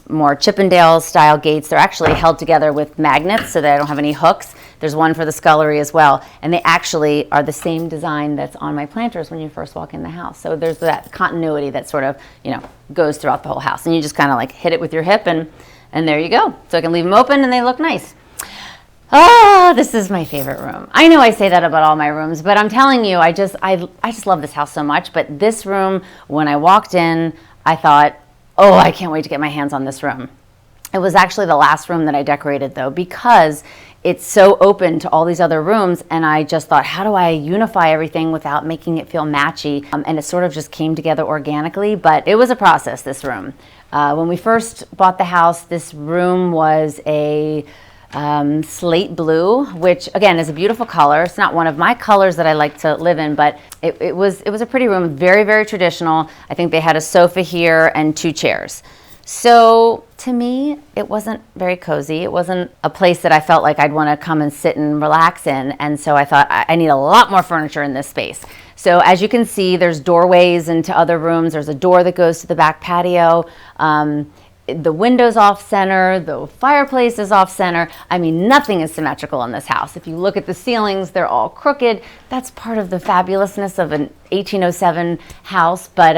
more Chippendale style gates. They're actually held together with magnets so that I don't have any hooks. There's one for the scullery as well, and they actually are the same design that's on my planters when you first walk in the house. So there's that continuity that sort of goes throughout the whole house, and you just kind of like hit it with your hip, and there you go. So I can leave them open and they look nice. Oh, this is my favorite room. I know I say that about all my rooms, but I'm telling you, I just love this house so much. But this room, when I walked in, I thought, oh, I can't wait to get my hands on this room. It was actually the last room that I decorated, though, because it's so open to all these other rooms, and I just thought, how do I unify everything without making it feel matchy? And it sort of just came together organically, but it was a process, this room. When we first bought the house, this room was a slate blue, which again is a beautiful color. It's not one of my colors that I like to live in, but it was a pretty room, very, very traditional. I think they had a sofa here and 2 chairs. So to me, it wasn't very cozy. It wasn't a place that I felt like I'd want to come and sit and relax in. And so I thought, I need a lot more furniture in this space. So as you can see, there's doorways into other rooms. There's a door that goes to the back patio. The window's off center, the fireplace is off center. I mean, nothing is symmetrical in this house. If you look at the ceilings, they're all crooked. That's part of the fabulousness of an 1807 house, but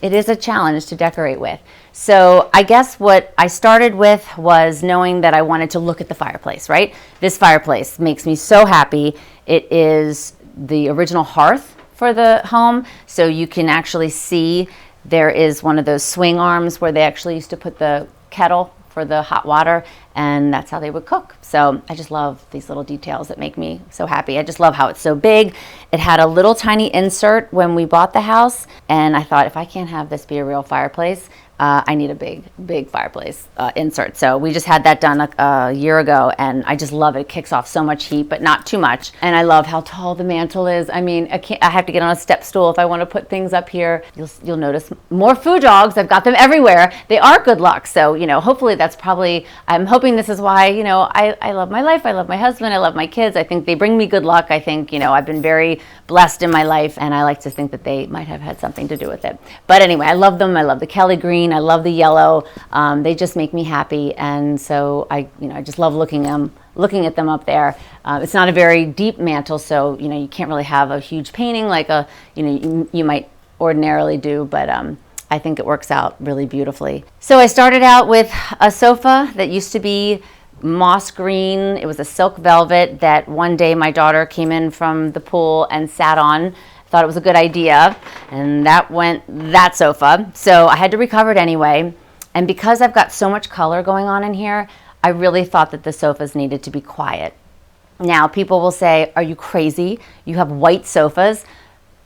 it is a challenge to decorate with. So I guess what I started with was knowing that I wanted to look at the fireplace, right? This fireplace makes me so happy. It is the original hearth for the home, so you can actually see there is one of those swing arms where they actually used to put the kettle for the hot water, and that's how they would cook. So I just love these little details that make me so happy. I just love how it's so big. It had a little tiny insert when we bought the house, and I thought, if I can't have this be a real fireplace, I need a big fireplace insert. So we just had that done a year ago, and I just love it. It kicks off so much heat, but not too much. And I love how tall the mantle is. I mean, I have to get on a step stool if I want to put things up here. You'll notice more food dogs. I've got them everywhere. They are good luck. So, hopefully that's probably, I'm hoping this is why, I love my life. I love my husband. I love my kids. I think they bring me good luck. I think, I've been very blessed in my life, and I like to think that they might have had something to do with it. But anyway, I love them. I love the Kelly green. I love the yellow. They just make me happy, and so I just love looking at them up there. It's not a very deep mantle, so you can't really have a huge painting like you might ordinarily do, but I think it works out really beautifully. So I started out with a sofa that used to be moss green. It was a silk velvet that one day my daughter came in from the pool and sat on. Thought it was a good idea, and that sofa. So I had to recover it anyway. And because I've got so much color going on in here, I really thought that the sofas needed to be quiet. Now, people will say, are you crazy? You have white sofas.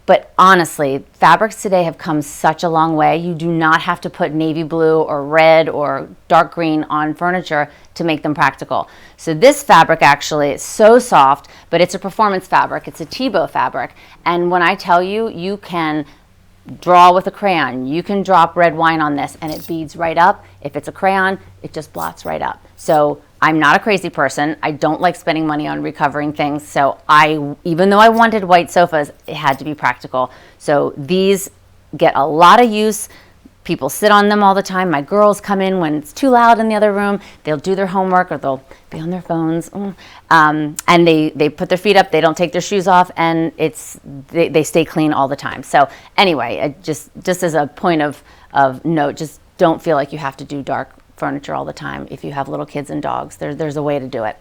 But honestly, fabrics today have come such a long way. You do not have to put navy blue or red or dark green on furniture to make them practical. So this fabric actually is so soft, but it's a performance fabric. It's a Tebow fabric. And when I tell you, you can draw with a crayon. You can drop red wine on this and it beads right up. If it's a crayon, it just blots right up. So I'm not a crazy person. I don't like spending money on recovering things. So even though I wanted white sofas, it had to be practical. So these get a lot of use. People sit on them all the time. My girls come in when it's too loud in the other room. They'll do their homework or they'll be on their phones. And they put their feet up. They don't take their shoes off, and they stay clean all the time. So anyway, just as a point of note, just don't feel like you have to do dark furniture all the time. If you have little kids and dogs, there's a way to do it.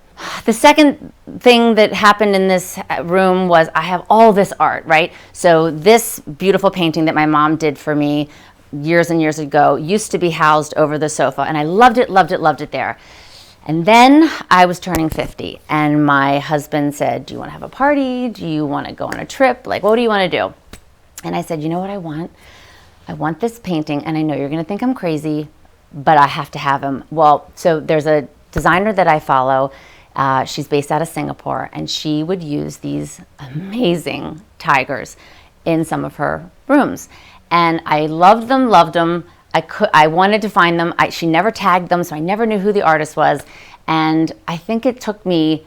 The second thing that happened in this room was I have all this art, right? So this beautiful painting that my mom did for me years and years ago used to be housed over the sofa, and I loved it there. And then I was turning 50, and my husband said, do you want to have a party? Do you want to go on a trip? Like, what do you want to do? And I said, you know what I want? I want this painting, and I know you're going to think I'm crazy, but I have to have him. Well, so there's a designer that I follow. She's based out of Singapore, and she would use these amazing tigers in some of her rooms. And I loved them. I wanted to find them. She never tagged them, so I never knew who the artist was. And I think it took me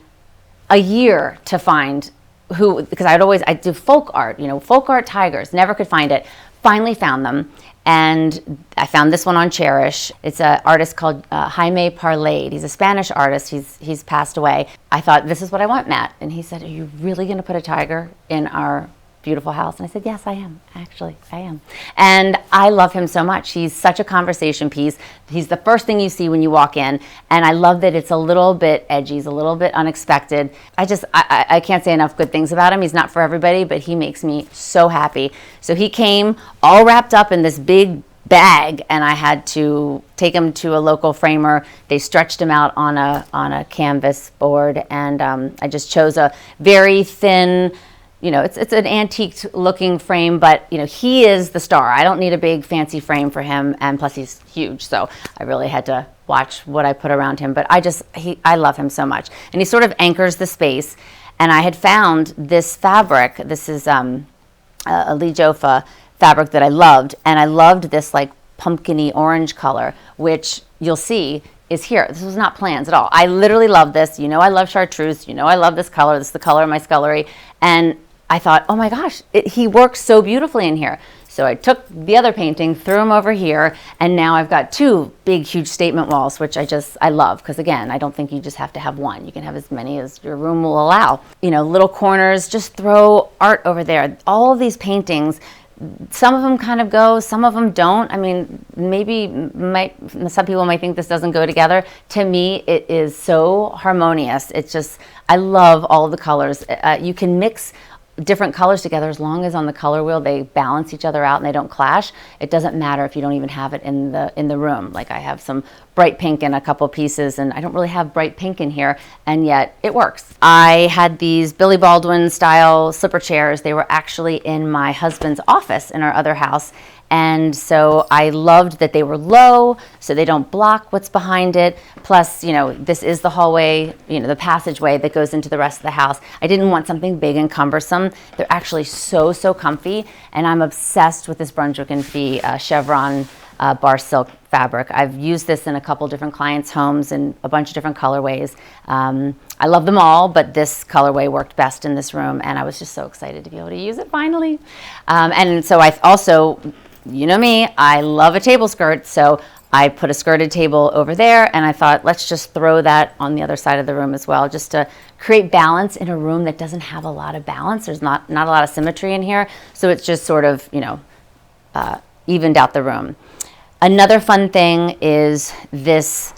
a year to find who, because I do folk art, folk art tigers, never could find it. Finally found them. And I found this one on Cherish. It's an artist called Jaime Parlade. He's a Spanish artist. He's passed away. I thought, this is what I want, Matt. And he said, are you really going to put a tiger in our beautiful house? And I said, yes, I am. Actually, I am. And I love him so much. He's such a conversation piece. He's the first thing you see when you walk in. And I love that it's a little bit edgy. He's a little bit unexpected. I can't say enough good things about him. He's not for everybody, but he makes me so happy. So he came all wrapped up in this big bag, and I had to take him to a local framer. They stretched him out on a canvas board, and I just chose a very thin, it's an antique looking frame, but he is the star. I don't need a big fancy frame for him, and plus he's huge, so I really had to watch what I put around him. But I love him so much, and he sort of anchors the space. And I had found this fabric. This is a Lee Joffa fabric that I loved, and I loved this like pumpkin-y orange color, which you'll see is here. This was not plans at all. I literally love this. You know, I love chartreuse. You know, I love this color. This is the color of my scullery. And I thought, oh my gosh, he works so beautifully in here. So I took the other painting, threw him over here, and now I've got two big, huge statement walls, which I love, because again, I don't think you just have to have one. You can have as many as your room will allow. You know, little corners, just throw art over there. All of these paintings, some of them kind of go, some of them don't. I mean, some people might think this doesn't go together. To me, it is so harmonious. It's just, I love all of the colors. You can mix different colors together as long as on the color wheel they balance each other out and they don't clash. It doesn't matter if you don't even have it in the room. Like I have some bright pink in a couple pieces, and I don't really have bright pink in here, and yet it works. I had these Billy Baldwin style slipper chairs. They were actually in my husband's office in our other house. And so I loved that they were low, so they don't block what's behind it. Plus, you know, this is the hallway, you know, the passageway that goes into the rest of the house. I didn't want something big and cumbersome. They're actually so comfy, and I'm obsessed with this Brunswick and Fee chevron bar silk fabric. I've used this in a couple different clients' homes in a bunch of different colorways. I love them all, but this colorway worked best in this room, and I was just so excited to be able to use it finally. And so I also, you know me, I love a table skirt, so I put a skirted table over there, and I thought, let's just throw that on the other side of the room as well, just to create balance in a room that doesn't have a lot of balance. There's not a lot of symmetry in here, so it's just sort of, you know, evened out the room. Another fun thing is this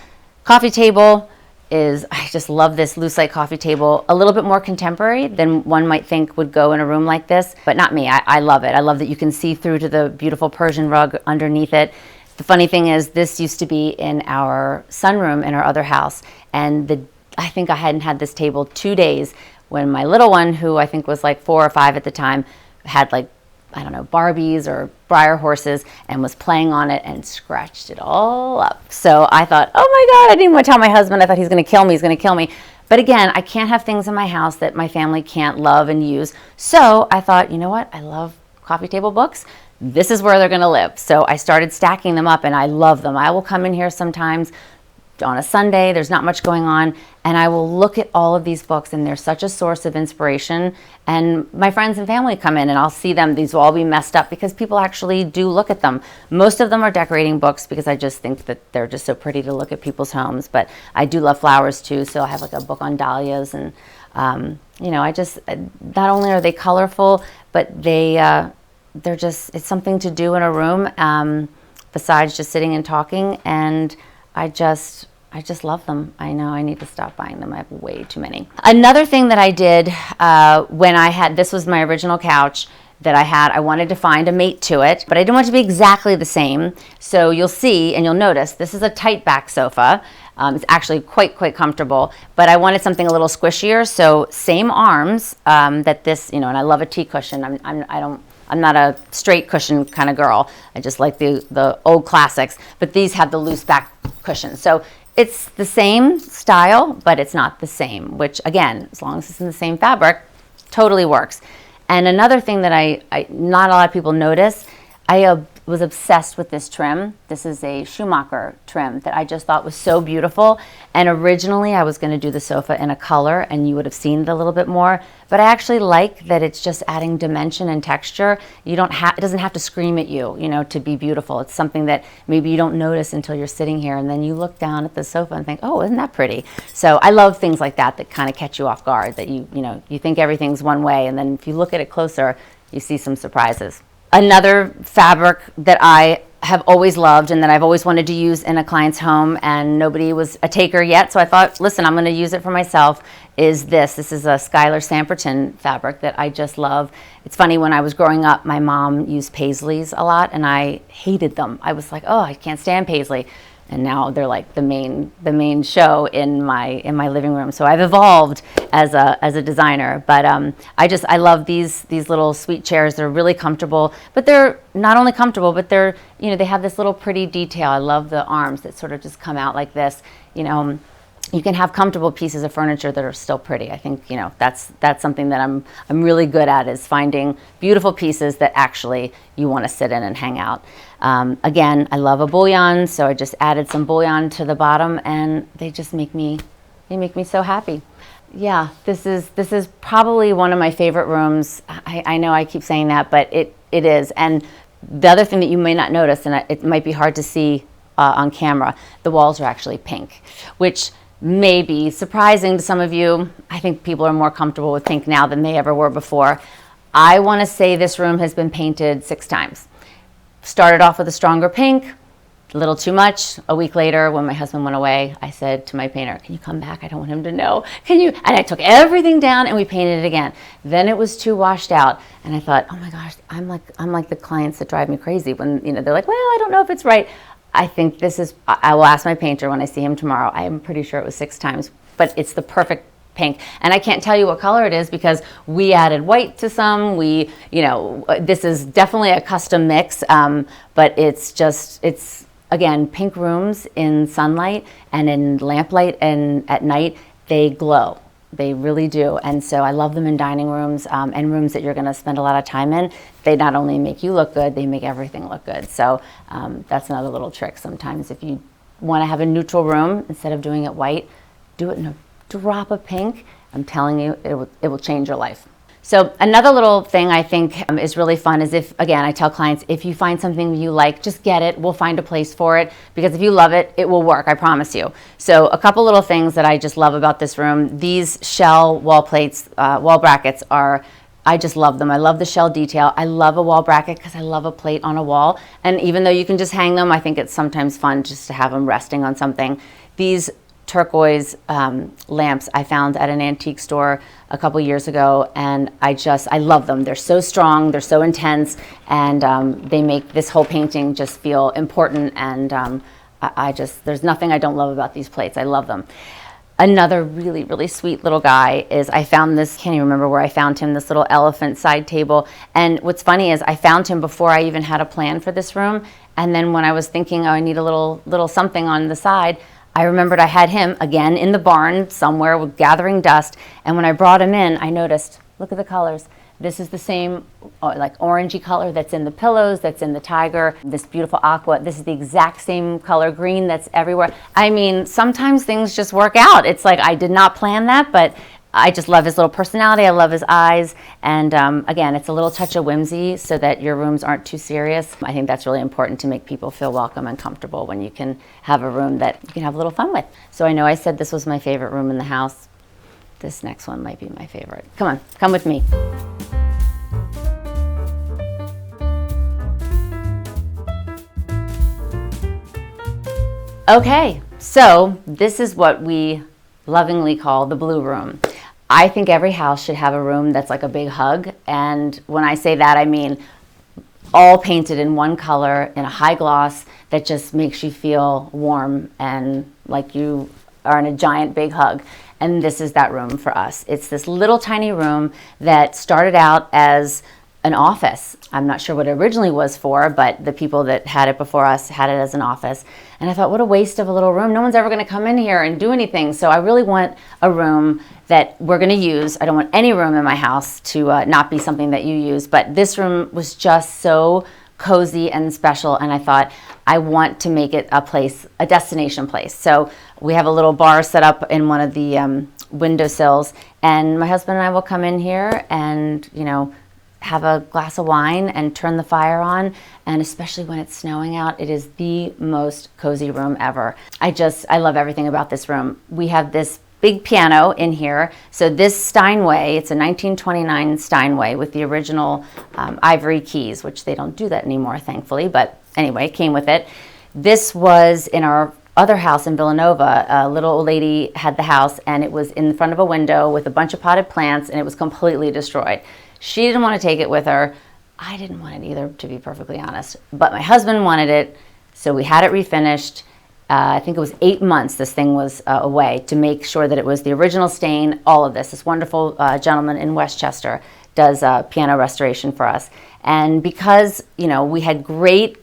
coffee table. I just love this lucite coffee table, a little bit more contemporary than one might think would go in a room like this, but not me. I love it. I love that you can see through to the beautiful Persian rug underneath it. The funny thing is, this used to be in our sunroom in our other house, and I think I hadn't had this table 2 days when my little one, who I think was like 4 or 5 at the time, had like, I don't know, Barbies or Breyer horses, and was playing on it and scratched it all up. So I thought, oh my God, I didn't want to tell my husband. I thought he's going to kill me. But again, I can't have things in my house that my family can't love and use. So I thought, you know what? I love coffee table books. This is where they're going to live. So I started stacking them up, and I love them. I will come in here sometimes on a Sunday, there's not much going on, and I will look at all of these books, and they're such a source of inspiration. And my friends and family come in, and I'll see them. These will all be messed up because people actually do look at them. Most of them are decorating books because I just think that they're just so pretty to look at people's homes. But I do love flowers too, so I have like a book on dahlias, and you know, not only are they colorful, but they're just, it's something to do in a room besides just sitting and talking. And I just love them. I know I need to stop buying them. I have way too many. Another thing that I did when this was my original couch that I had, I wanted to find a mate to it, but I didn't want it to be exactly the same. So you'll see, and you'll notice, this is a tight back sofa. It's actually quite comfortable, but I wanted something a little squishier. So same arms that this, you know, and I love a tea cushion. I'm not a straight cushion kind of girl. I just like the old classics, but these have the loose back cushion. So it's the same style, but it's not the same, which again, as long as it's in the same fabric, totally works. And another thing that not a lot of people notice, I was obsessed with this trim. This is a Schumacher trim that I just thought was so beautiful. And originally I was going to do the sofa in a color, and you would have seen it a little bit more. But I actually like that it's just adding dimension and texture. It doesn't have to scream at you, you know, to be beautiful. It's something that maybe you don't notice until you're sitting here, and then you look down at the sofa and think, oh, isn't that pretty? So I love things like that kind of catch you off guard, that you think everything's one way, and then if you look at it closer, you see some surprises. Another fabric that I have always loved and that I've always wanted to use in a client's home, and nobody was a taker yet, so I thought, listen, I'm going to use it for myself, is this. This is a Skylar Samperton fabric that I just love. It's funny, when I was growing up, my mom used Paisleys a lot, and I hated them. I was like, oh, I can't stand Paisley. And now they're like the main show in my living room. So I've evolved as a designer. But I love these little sweet chairs. They're really comfortable, but they're not only comfortable, but they're, you know, they have this little pretty detail. I love the arms that sort of just come out like this, you know. you can have comfortable pieces of furniture that are still pretty. I think, that's something that I'm really good at, is finding beautiful pieces that actually you want to sit in and hang out. Again, I love a bouillon, so I just added some bouillon to the bottom, and they just make me so happy. Yeah, this is probably one of my favorite rooms. I know I keep saying that, but it is. And the other thing that you may not notice, and it might be hard to see on camera, the walls are actually pink, which may be surprising to some of you. I think people are more comfortable with pink now than they ever were before. I want to say this room has been painted 6 times. Started off with a stronger pink, a little too much. A week later, when my husband went away, I said to my painter, "Can you come back? I don't want him to know. Can you?" And I took everything down and we painted it again. Then it was too washed out, and I thought, "Oh my gosh, I'm like the clients that drive me crazy when they're like, well, I don't know if it's right." I think this is. I will ask my painter when I see him tomorrow. I am pretty sure it was 6 times, but it's the perfect pink. And I can't tell you what color it is because we added white to some. This is definitely a custom mix, but it's again, pink rooms in sunlight and in lamplight and at night, they glow. They really do. And so I love them in dining rooms and rooms that you're going to spend a lot of time in. They not only make you look good, they make everything look good. So that's another little trick. Sometimes if you want to have a neutral room, instead of doing it white, do it in a drop of pink. I'm telling you, it will change your life. So another little thing I think is really fun is again, I tell clients, if you find something you like, just get it. We'll find a place for it, because if you love it, it will work, I promise you. So a couple little things that I just love about this room. These shell wall plates, wall brackets I just love them. I love the shell detail. I love a wall bracket because I love a plate on a wall. And even though you can just hang them, I think it's sometimes fun just to have them resting on something. These turquoise lamps I found at an antique store a couple years ago, and I love them. They're so strong, they're so intense, and they make this whole painting just feel important, and there's nothing I don't love about these plates. I love them. Another really, really sweet little guy is, I found this, can't even remember where I found him, this little elephant side table. And what's funny is I found him before I even had a plan for this room, and then when I was thinking, oh, I need a little something on the side, I remembered I had him, again, in the barn somewhere gathering dust. And when I brought him in, I noticed, look at the colors. This is the same like orangey color that's in the pillows, that's in the tiger, this beautiful aqua. This is the exact same color green that's everywhere. I mean, sometimes things just work out. It's like I did not plan that, but I just love his little personality. I love his eyes. And again, it's a little touch of whimsy so that your rooms aren't too serious. I think that's really important to make people feel welcome and comfortable when you can have a room that you can have a little fun with. So I know I said this was my favorite room in the house. This next one might be my favorite. Come on, come with me. Okay, so this is what we lovingly call the blue room. I think every house should have a room that's like a big hug. And when I say that, I mean all painted in one color in a high gloss that just makes you feel warm and like you are in a giant big hug. And this is that room for us. It's this little tiny room that started out as an office. I'm not sure what it originally was for, but the people that had it before us had it as an office. And I thought, what a waste of a little room. No one's ever going to come in here and do anything. So I really want a room that we're going to use. I don't want any room in my house to not be something that you use. But this room was just so cozy and special. And I thought, I want to make it a place, a destination place. So we have a little bar set up in one of the windowsills. And my husband and I will come in here and, have a glass of wine and turn the fire on. And especially when it's snowing out, it is the most cozy room ever. I love everything about this room. We have this big piano in here. So this Steinway, it's a 1929 Steinway with the original ivory keys, which they don't do that anymore, thankfully. But anyway, it came with it. This was in our other house in Villanova. A little old lady had the house, and it was in front of a window with a bunch of potted plants, and it was completely destroyed. She didn't want to take it with her. I didn't want it either, to be perfectly honest. But my husband wanted it, so we had it refinished. I think it was 8 months this thing was away to make sure that it was the original stain, all of this. This wonderful gentleman in Westchester does piano restoration for us. And because, we had great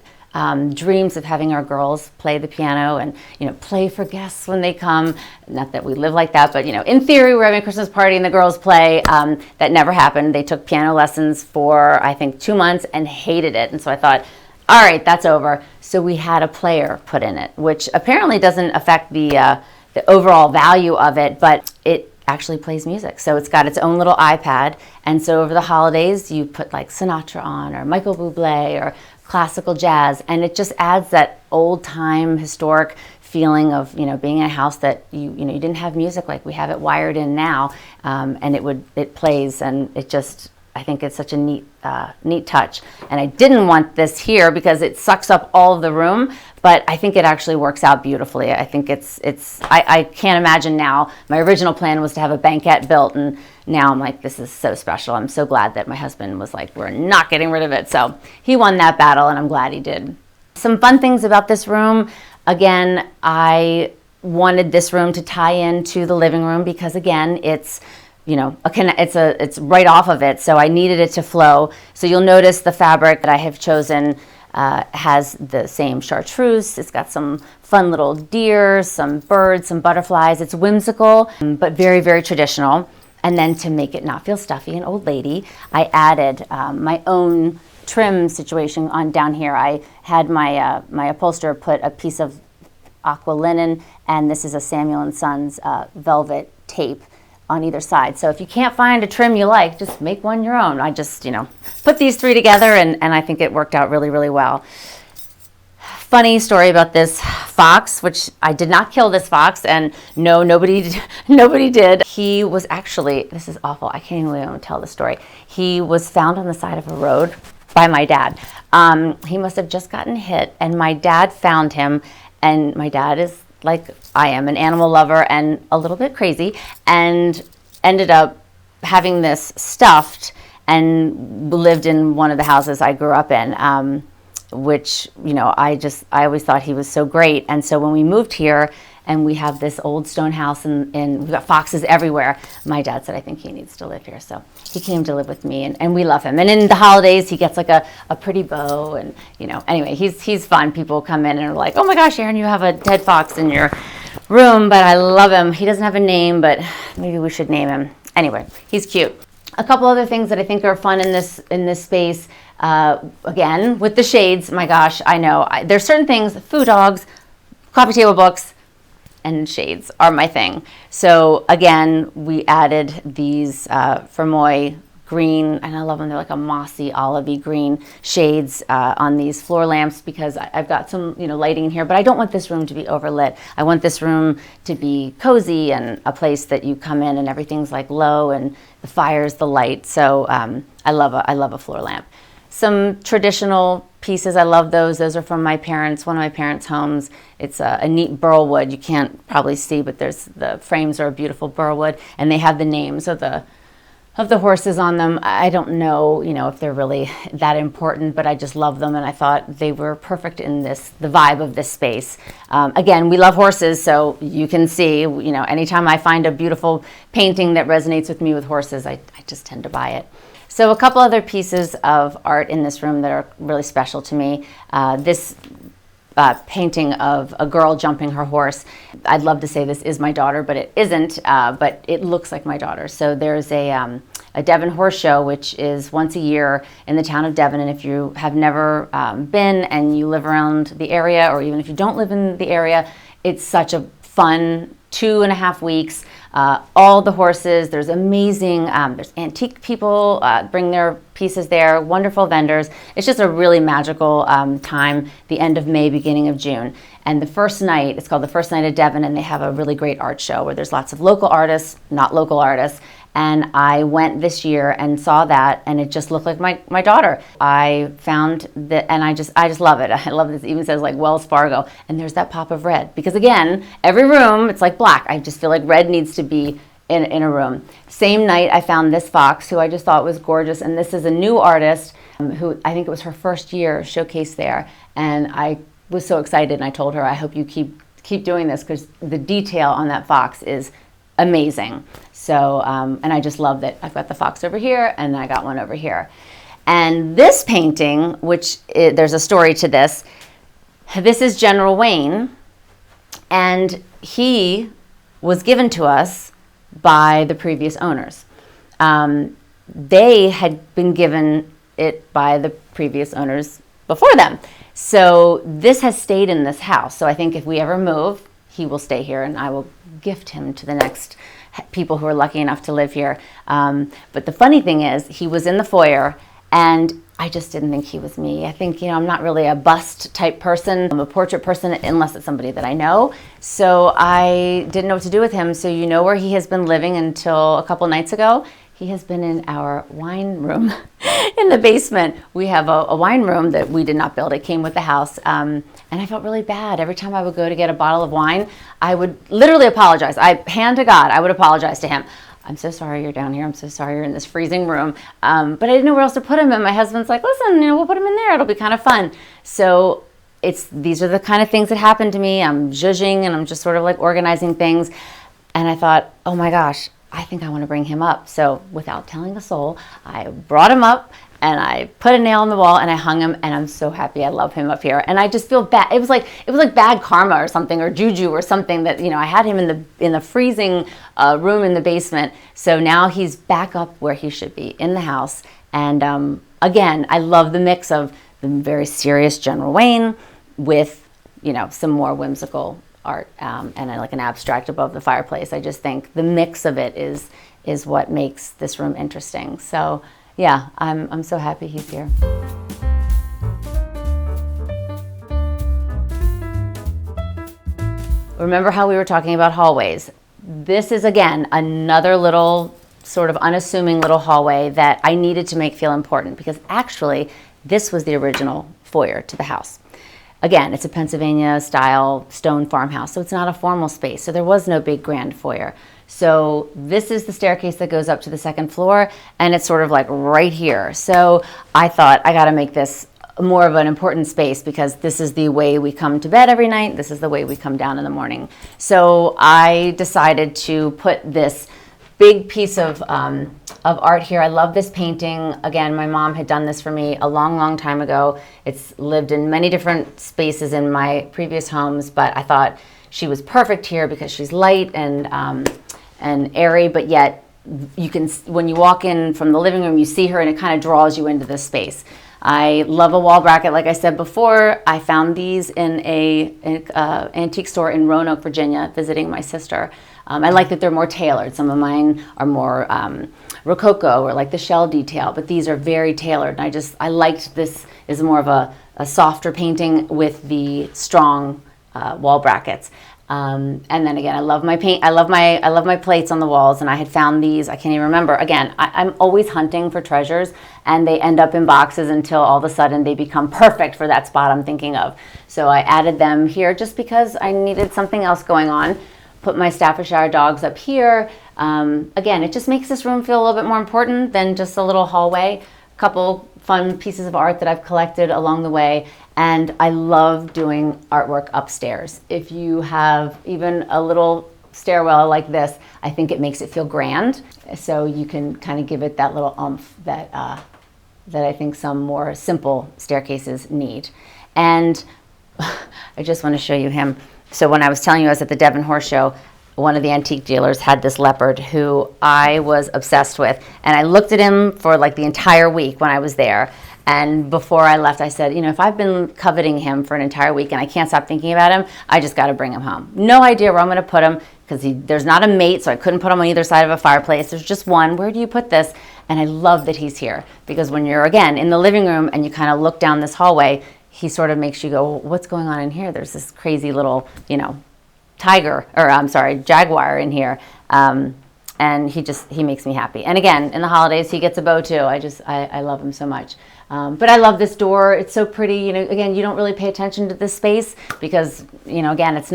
dreams of having our girls play the piano and, play for guests when they come. Not that we live like that, but, in theory, we're having a Christmas party and the girls play. That never happened. They took piano lessons for, I think, 2 months and hated it. And so I thought, all right, that's over. So we had a player put in it, which apparently doesn't affect the overall value of it, but it actually plays music. So it's got its own little iPad. And so over the holidays, you put like Sinatra on or Michael Bublé or classical jazz, and it just adds that old time historic feeling of being in a house that you didn't have music like we have it wired in now, and it plays, and I think it's such a neat touch. And I didn't want this here because it sucks up all of the room, but I think it actually works out beautifully. I think I can't imagine now. My original plan was to have a banquette built, and now I'm like, this is so special. I'm so glad that my husband was like, we're not getting rid of it. So he won that battle, and I'm glad he did. Some fun things about this room. Again, I wanted this room to tie into the living room because, again, it's right off of it, so I needed it to flow. So you'll notice the fabric that I have chosen has the same chartreuse. It's got some fun little deer, some birds, some butterflies. It's whimsical, but very, very traditional. And then to make it not feel stuffy and old lady, I added my own trim situation on down here. I had my upholsterer put a piece of aqua linen, and this is a Samuel & Sons velvet tape on either side. So if you can't find a trim you like, just make one your own. I just, put these three together, and I think it worked out really, really well. Funny story about this fox, which I did not kill this fox, and no, nobody did. He was actually, this is awful, I can't even tell the story. He was found on the side of a road by my dad. He must have just gotten hit, and my dad found him, and my dad is like I am, an animal lover and a little bit crazy, and ended up having this stuffed and lived in one of the houses I grew up in, which, I always thought he was so great. And so when we moved here and we have this old stone house and we've got foxes everywhere, my dad said, I think he needs to live here. So he came to live with me, and we love him. And in the holidays, he gets like a pretty bow, and, anyway, he's fun. People come in and are like, oh my gosh, Erinn, you have a dead fox in your room, but I love him. He doesn't have a name, but maybe we should name him. Anyway, he's cute. A couple other things that I think are fun in this space, again, with the shades, my gosh, I know. There's certain things, food dogs, coffee table books, and shades are my thing. So again, we added these Fermoy green, and I love them. They're like a mossy, olivey green shades on these floor lamps because I've got some, lighting in here, but I don't want this room to be overlit. I want this room to be cozy and a place that you come in and everything's like low and the fire's the light. So I love a floor lamp. Some traditional pieces, I love those. Those are from my parents, one of my parents' homes. It's a neat burl wood. You can't probably see, but the frames are a beautiful burl wood, and they have the names of the horses on them. I don't know, if they're really that important, but I just love them, and I thought they were perfect in the vibe of this space. Again, we love horses, so you can see, anytime I find a beautiful painting that resonates with me with horses, I just tend to buy it. So a couple other pieces of art in this room that are really special to me. This painting of a girl jumping her horse. I'd love to say this is my daughter, but it isn't, but it looks like my daughter. So there's a Devon horse show, which is once a year in the town of Devon. And if you have never been and you live around the area, or even if you don't live in the area, it's such a fun 2.5 weeks. All the horses, there's amazing, there's antique people bring their pieces there, wonderful vendors. It's just a really magical time, the end of May, beginning of June. And the first night, it's called the First Night of Devon, and they have a really great art show where there's lots of local artists, not local artists. And I went this year and saw that, and it just looked like my daughter. I found that, and I just love it. I love this. It even says like Wells Fargo, and there's that pop of red. Because again, every room, it's like black. I just feel like red needs to be in a room. Same night, I found this fox, who I just thought was gorgeous. And this is a new artist who I think it was her first year showcased there. And I was so excited, and I told her, I hope you keep doing this, because the detail on that fox is amazing. So, and I just love that I've got the fox over here and I got one over here. And this painting, there's a story to this. This is General Wayne, and he was given to us by the previous owners. They had been given it by the previous owners before them. So this has stayed in this house. So I think if we ever move, he will stay here, and I will gift him to the next people who are lucky enough to live here. But the funny thing is, he was in the foyer, and I just didn't think he was me. I think, I'm not really a bust type person. I'm a portrait person unless it's somebody that I know. So I didn't know what to do with him. So you know where he has been living until a couple nights ago? He has been in our wine room in the basement. We have a wine room that we did not build. It came with the house. And I felt really bad. Every time I would go to get a bottle of wine, I would literally apologize. Hand to God, I would apologize to him. I'm so sorry you're down here. I'm so sorry you're in this freezing room. But I didn't know where else to put him. And my husband's like, listen, we'll put him in there. It'll be kind of fun. So these are the kind of things that happen to me. I'm zhuzhing and I'm just sort of like organizing things. And I thought, oh my gosh, I think I want to bring him up. So without telling a soul, I brought him up and I put a nail in the wall and I hung him, and I'm so happy. I love him up here. And I just feel bad. It was like bad karma or something, or juju or something, that I had him in the freezing room in the basement. So now he's back up where he should be, in the house. And again, I love the mix of the very serious General Wayne with some more whimsical art, and like an abstract above the fireplace. I just think the mix of it is what makes this room interesting. So yeah, I'm so happy he's here. Remember how we were talking about hallways? This is, again, another little sort of unassuming little hallway that I needed to make feel important, because actually this was the original foyer to the house. Again, it's a Pennsylvania-style stone farmhouse, so it's not a formal space. So there was no big grand foyer. So this is the staircase that goes up to the second floor, and it's sort of like right here. So I thought, I got to make this more of an important space, because this is the way we come to bed every night. This is the way we come down in the morning. So I decided to put this big piece of art here. I love this painting. Again, my mom had done this for me a long, long time ago. It's lived in many different spaces in my previous homes, but I thought she was perfect here because she's light and airy, but yet you can, when you walk in from the living room, you see her and it kind of draws you into this space. I love a wall bracket. Like I said before, I found these in an antique store in Roanoke, Virginia, visiting my sister. I like that they're more tailored. Some of mine are more rococo, or like the shell detail, but these are very tailored. And I liked this is more of a softer painting with the strong wall brackets. And then again, I love my paint. I love my plates on the walls, and I had found these. I can't even remember. Again, I'm always hunting for treasures, and they end up in boxes until all of a sudden they become perfect for that spot I'm thinking of. So I added them here just because I needed something else going on. Put my Staffordshire dogs up here. Again, it just makes this room feel a little bit more important than just a little hallway. A couple fun pieces of art that I've collected along the way. And I love doing artwork upstairs. If you have even a little stairwell like this, I think it makes it feel grand. So you can kind of give it that little oomph that I think some more simple staircases need. And I just want to show you him. So when I was telling you I was at the Devon Horse Show, one of the antique dealers had this leopard who I was obsessed with. And I looked at him for like the entire week when I was there. And before I left, I said, if I've been coveting him for an entire week and I can't stop thinking about him, I just got to bring him home. No idea where I'm going to put him, because there's not a mate, so I couldn't put him on either side of a fireplace. There's just one. Where do you put this? And I love that he's here, because when you're, again, in the living room and you kind of look down this hallway, he sort of makes you go, well, what's going on in here? There's this crazy little, jaguar in here. And he makes me happy. And again, in the holidays, he gets a bow too. I love him so much. But I love this door. It's so pretty. Again, you don't really pay attention to this space because, again, it's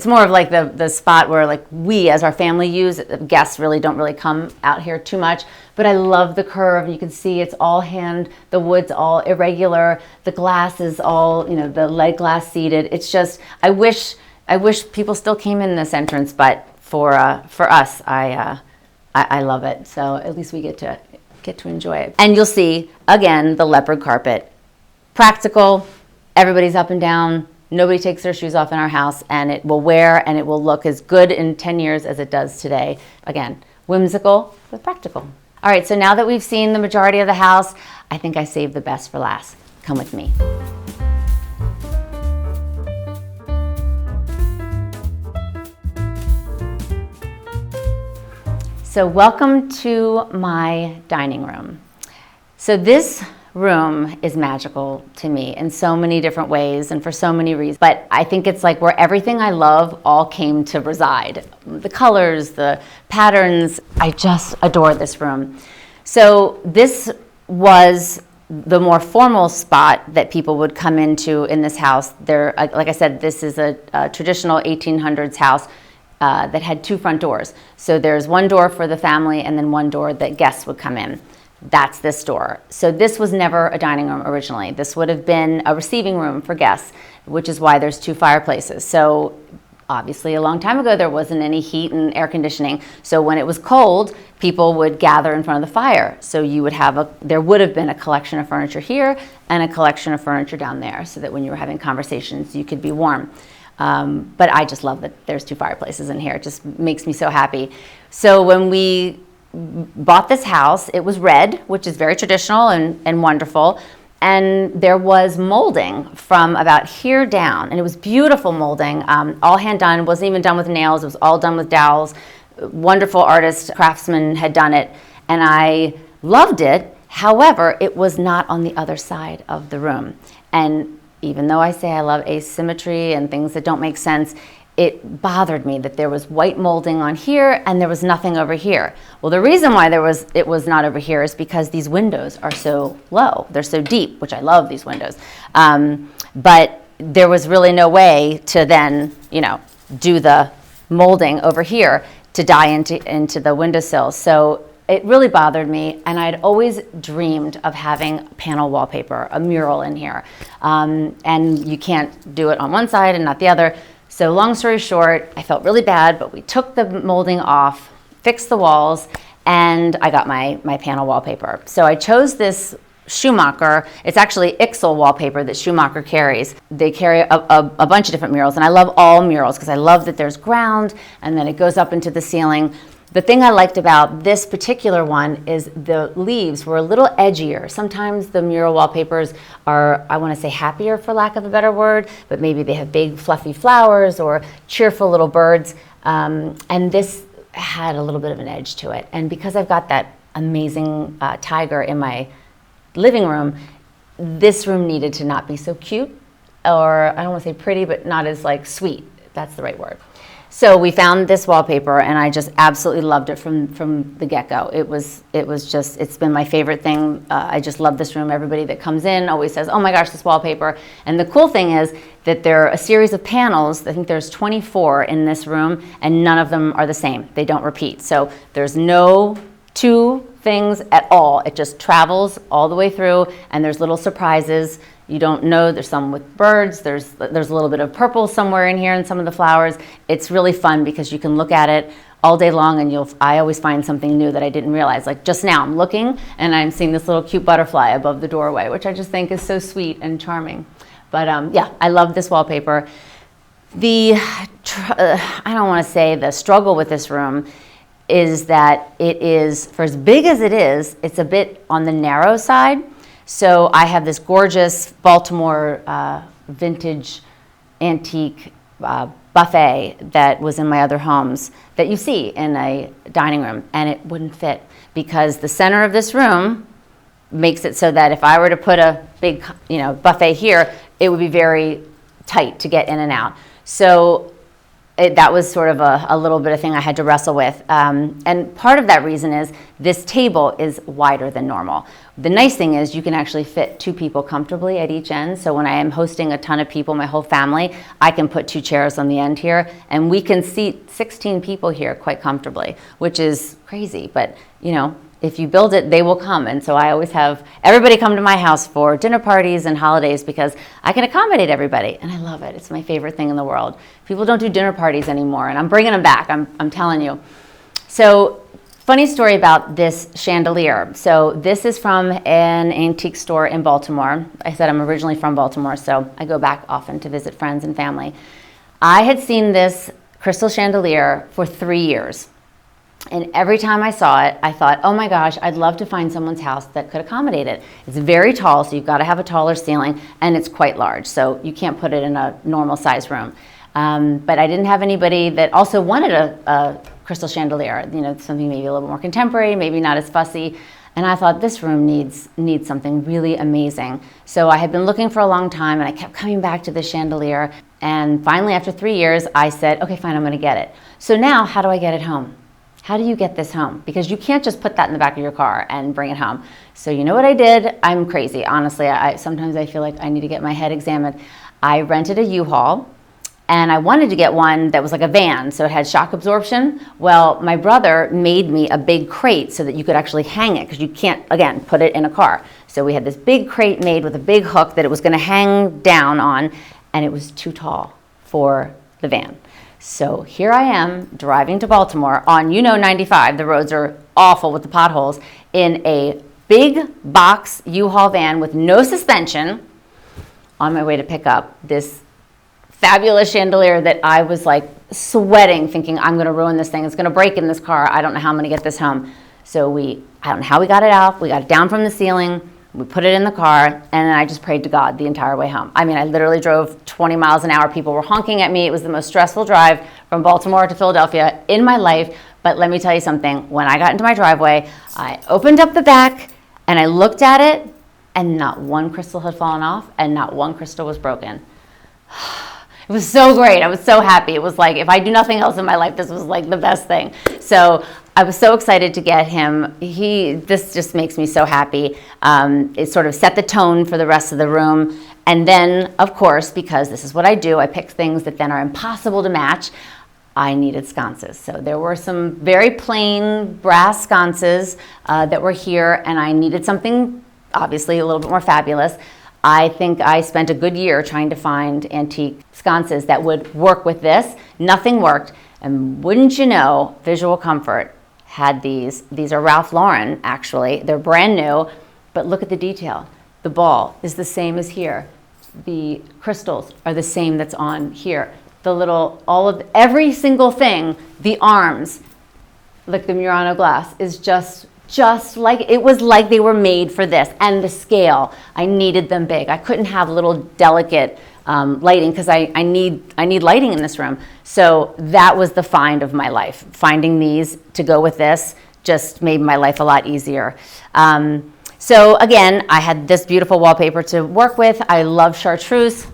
more of like the spot where like we as our family use. Guests really don't really come out here too much. But I love the curve. You can see it's all the wood's all irregular. The glass is all, the lead glass seated. It's just, I wish people still came in this entrance, but for us, I love it. So at least we get to get to enjoy it. And you'll see, again, the leopard carpet. Practical, everybody's up and down, nobody takes their shoes off in our house, and it will wear and it will look as good in 10 years as it does today. Again, whimsical but practical. All right, so now that we've seen the majority of the house, I think I saved the best for last. Come with me. So welcome to my dining room. So this room is magical to me in so many different ways and for so many reasons, but I think it's like where everything I love all came to reside. The colors, the patterns, I just adore this room. So this was the more formal spot that people would come into in this house. Like I said, this is a traditional 1800s house that had two front doors. So there's one door for the family and then one door that guests would come in. That's this door. So this was never a dining room originally. This would have been a receiving room for guests, which is why there's two fireplaces. So obviously a long time ago there wasn't any heat and air conditioning. So when it was cold, people would gather in front of the fire. So there would have been a collection of furniture here and a collection of furniture down there so that when you were having conversations, you could be warm. But I just love that there's two fireplaces in here. It just makes me so happy. So when we bought this house, it was red, which is very traditional and wonderful. And there was molding from about here down, and it was beautiful molding, all hand done. It wasn't even done with nails. It was all done with dowels. Wonderful artist, craftsman had done it, and I loved it. However, it was not on the other side of the room. And even though I say I love asymmetry and things that don't make sense, it bothered me that there was white molding on here and there was nothing over here. Well, the reason why it was not over here is because these windows are so low. They're so deep, which I love these windows. But there was really no way to then, do the molding over here to dye into the windowsill. So it really bothered me, and I'd always dreamed of having panel wallpaper, a mural in here. And you can't do it on one side and not the other. So long story short, I felt really bad, but we took the molding off, fixed the walls, and I got my panel wallpaper. So I chose this Schumacher. It's actually Ixel wallpaper that Schumacher carries. They carry a bunch of different murals, and I love all murals because I love that there's ground and then it goes up into the ceiling. The thing I liked about this particular one is the leaves were a little edgier. Sometimes the mural wallpapers are, I want to say happier for lack of a better word, but maybe they have big fluffy flowers or cheerful little birds. And this had a little bit of an edge to it. And because I've got that amazing tiger in my living room, this room needed to not be so cute, or I don't want to say pretty, but not as like sweet. That's the right word. So we found this wallpaper, and I just absolutely loved it from the get-go. It's been my favorite thing. I just love this room. Everybody that comes in always says, oh my gosh, this wallpaper. And the cool thing is that there are a series of panels. I think there's 24 in this room, and none of them are the same. They don't repeat. So there's no two things at all. It just travels all the way through, and there's little surprises. You don't know, there's some with birds, there's a little bit of purple somewhere in here in some of the flowers. It's really fun because you can look at it all day long, and I always find something new that I didn't realize. Like just now I'm looking and I'm seeing this little cute butterfly above the doorway, which I just think is so sweet and charming. But yeah, I love this wallpaper. I don't want to say the struggle with this room is that it is, for as big as it is, it's a bit on the narrow side. So I have this gorgeous Baltimore vintage antique buffet that was in my other homes that you see in a dining room, and it wouldn't fit because the center of this room makes it so that if I were to put a big buffet here, it would be very tight to get in and out. So that was sort of a little bit of thing I had to wrestle with. And part of that reason is this table is wider than normal. The nice thing is you can actually fit two people comfortably at each end. So when I am hosting a ton of people, my whole family, I can put two chairs on the end here, and we can seat 16 people here quite comfortably, which is crazy. But if you build it, they will come. And so I always have everybody come to my house for dinner parties and holidays because I can accommodate everybody. And I love it. It's my favorite thing in the world. People don't do dinner parties anymore, and I'm bringing them back. I'm telling you. So Funny story about this chandelier. So this is from an antique store in Baltimore. I said I'm originally from Baltimore, so I go back often to visit friends and family. I had seen this crystal chandelier for 3 years. And every time I saw it, I thought, oh my gosh, I'd love to find someone's house that could accommodate it. It's very tall, so you've got to have a taller ceiling, and it's quite large, so you can't put it in a normal size room. But I didn't have anybody that also wanted a crystal chandelier, something maybe a little more contemporary, maybe not as fussy. And I thought this room needs something really amazing. So I had been looking for a long time, and I kept coming back to the chandelier. And finally, after 3 years, I said, okay, fine, I'm going to get it. So now, how do I get it home? How do you get this home? Because you can't just put that in the back of your car and bring it home. So you know what I did? I'm crazy, honestly. Sometimes I feel like I need to get my head examined. I rented a U-Haul. And I wanted to get one that was like a van, so it had shock absorption. Well, my brother made me a big crate so that you could actually hang it, because you can't, again, put it in a car. So we had this big crate made with a big hook that it was going to hang down on, and it was too tall for the van. So here I am driving to Baltimore on 95. The roads are awful with the potholes, in a big box U-Haul van with no suspension, on my way to pick up this fabulous chandelier that I was like sweating, thinking I'm going to ruin this thing. It's going to break in this car. I don't know how I'm going to get this home. So I don't know how we got it out. We got it down from the ceiling. We put it in the car, and then I just prayed to God the entire way home. I mean, I literally drove 20 miles an hour. People were honking at me. It was the most stressful drive from Baltimore to Philadelphia in my life. But let me tell you something. When I got into my driveway, I opened up the back, and I looked at it, and not one crystal had fallen off, and not one crystal was broken. It was so great. I was so happy. It was like, if I do nothing else in my life, this was like the best thing. So I was so excited to get him. This just makes me so happy. It sort of set the tone for the rest of the room. And then, of course, because this is what I do, I pick things that then are impossible to match. I needed sconces. So there were some very plain brass sconces that were here, and I needed something obviously a little bit more fabulous. I think I spent a good year trying to find antique sconces that would work with this. Nothing worked. And wouldn't you know, Visual Comfort had these. These are Ralph Lauren, actually. They're brand new, but look at the detail. The ball is the same as here. The crystals are the same that's on here. Every single thing, the arms, like the Murano glass, is just like, it was like they were made for this. And the scale, I needed them big. I couldn't have little delicate lighting, because I need lighting in this room. So that was the find of my life. Finding these to go with this just made my life a lot easier. So again, I had this beautiful wallpaper to work with. I love chartreuse.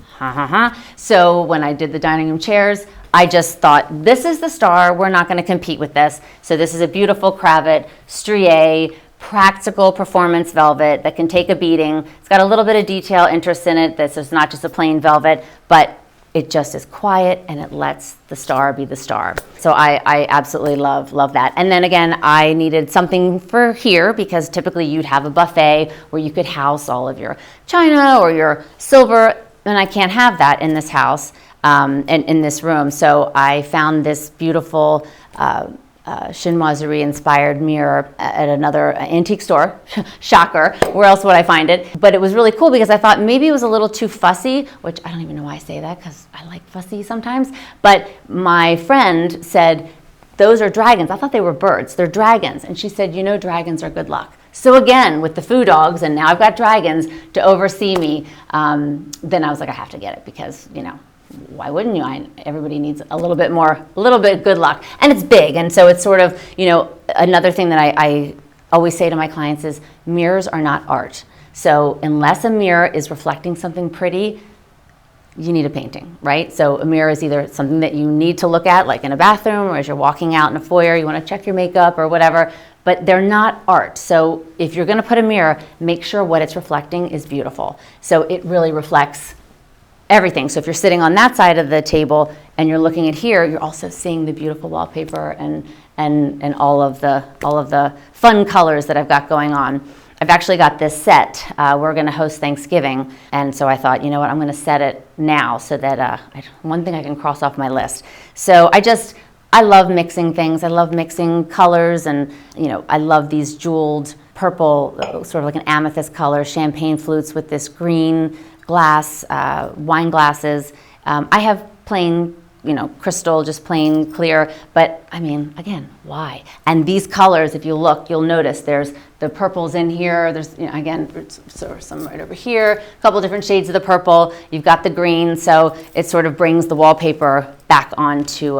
So when I did the dining room chairs, I just thought, this is the star. We're not going to compete with this. So this is a beautiful cravat, strié, practical performance velvet that can take a beating. It's got a little bit of detail interest in it. This is not just a plain velvet, but it just is quiet, and it lets the star be the star. So I absolutely love that. And then again, I needed something for here, because typically you'd have a buffet where you could house all of your china or your silver, and I can't have that in this house. In this room. So I found this beautiful chinoiserie inspired mirror at another antique store. Shocker, where else would I find it? But it was really cool, because I thought maybe it was a little too fussy, which I don't even know why I say that, because I like fussy sometimes. But my friend said, those are dragons. I thought they were birds. They're dragons. And she said, dragons are good luck. So again, with the foo dogs, and now I've got dragons to oversee me, then I was like, I have to get it, because, why wouldn't you? Everybody needs a little bit good luck. And it's big. And so it's sort of, another thing that I always say to my clients is, mirrors are not art. So unless a mirror is reflecting something pretty, you need a painting, right? So a mirror is either something that you need to look at, like in a bathroom, or as you're walking out in a foyer, you want to check your makeup or whatever, but they're not art. So if you're going to put a mirror, make sure what it's reflecting is beautiful. So it really reflects everything. So if you're sitting on that side of the table and you're looking at here, you're also seeing the beautiful wallpaper and all of the fun colors that I've got going on. I've actually got this set. We're going to host Thanksgiving, and so I thought, you know what, I'm going to set it now so that one thing I can cross off my list. So I just I love mixing things. I love mixing colors, and I love these jeweled purple, sort of like an amethyst color, champagne flutes with this green glass, wine glasses. I have plain, crystal, just plain clear, but I mean, again, why? And these colors, if you look, you'll notice there's the purples in here. There's, again, some right over here, a couple different shades of the purple. You've got the green, so it sort of brings the wallpaper back onto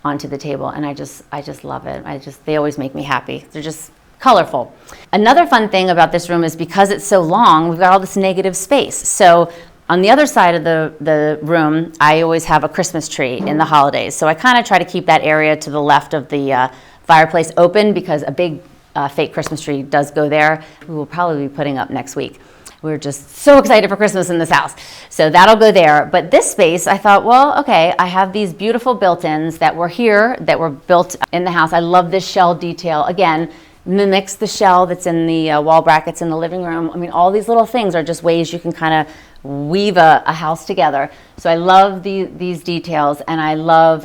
the table, and I just love it. They always make me happy. They're just colorful. Another fun thing about this room is because it's so long, we've got all this negative space. So on the other side of the room, I always have a Christmas tree in the holidays. So I kind of try to keep that area to the left of the fireplace open, because a big fake Christmas tree does go there. We will probably be putting up next week. We're just so excited for Christmas in this house. So that'll go there. But this space, I thought, well, okay, I have these beautiful built-ins that were here, that were built in the house. I love this shell detail. Again, mimics the shell that's in the wall brackets in the living room. I mean, all these little things are just ways you can kind of weave a house together. So I love these details, and I love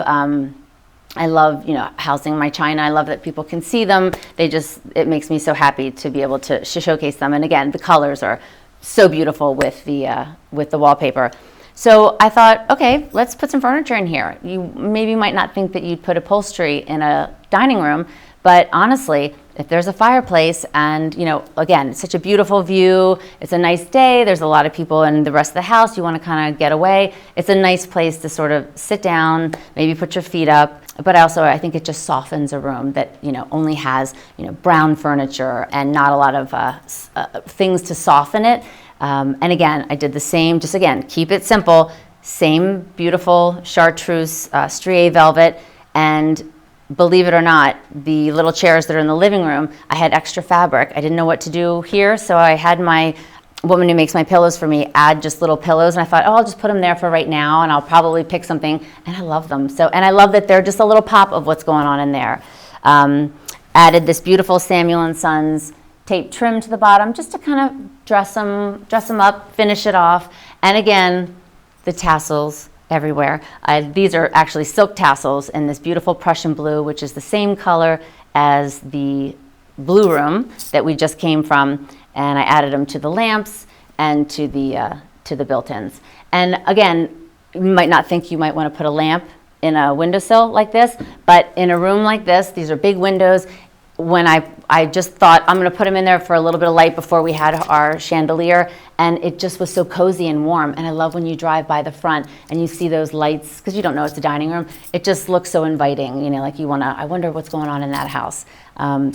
housing my china. I love that people can see them. It makes me so happy to be able to showcase them. And again, the colors are so beautiful with the wallpaper. So I thought, okay, let's put some furniture in here. You maybe might not think that you'd put upholstery in a dining room, but honestly, if there's a fireplace and, again, it's such a beautiful view, it's a nice day, there's a lot of people in the rest of the house, you want to kind of get away, it's a nice place to sort of sit down, maybe put your feet up. But also, I think it just softens a room that, only has, brown furniture and not a lot of things to soften it. And again, I did the same, just again, keep it simple, same beautiful chartreuse strié velvet, and believe it or not, the little chairs that are in the living room, I had extra fabric. I didn't know what to do here, so I had my woman who makes my pillows for me add just little pillows, and I thought, I'll just put them there for right now, and I'll probably pick something, and I love them. And I love that they're just a little pop of what's going on in there. Added this beautiful Samuel & Sons tape trim to the bottom, just to kind of dress them up, finish it off, and again, the tassels everywhere. These are actually silk tassels in this beautiful Prussian blue, which is the same color as the blue room that we just came from, and I added them to the lamps and to the built-ins. And again, you might not think you might want to put a lamp in a windowsill like this, but in a room like this, these are big windows. When I just thought I'm going to put them in there for a little bit of light before we had our chandelier, and it just was so cozy and warm. And I love when you drive by the front and you see those lights, because you don't know it's a dining room. It just looks so inviting, like you want to, I wonder what's going on in that house.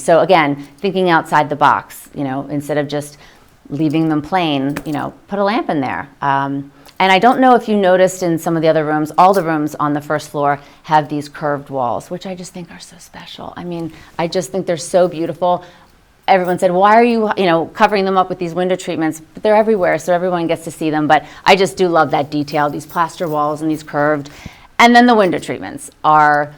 So again, thinking outside the box, instead of just leaving them plain, put a lamp in there. And I don't know if you noticed in some of the other rooms, all the rooms on the first floor have these curved walls, which I just think are so special. I mean, I just think they're so beautiful. Everyone said, why are you, covering them up with these window treatments? But they're everywhere, so everyone gets to see them. But I just do love that detail, these plaster walls and these curved. And then the window treatments are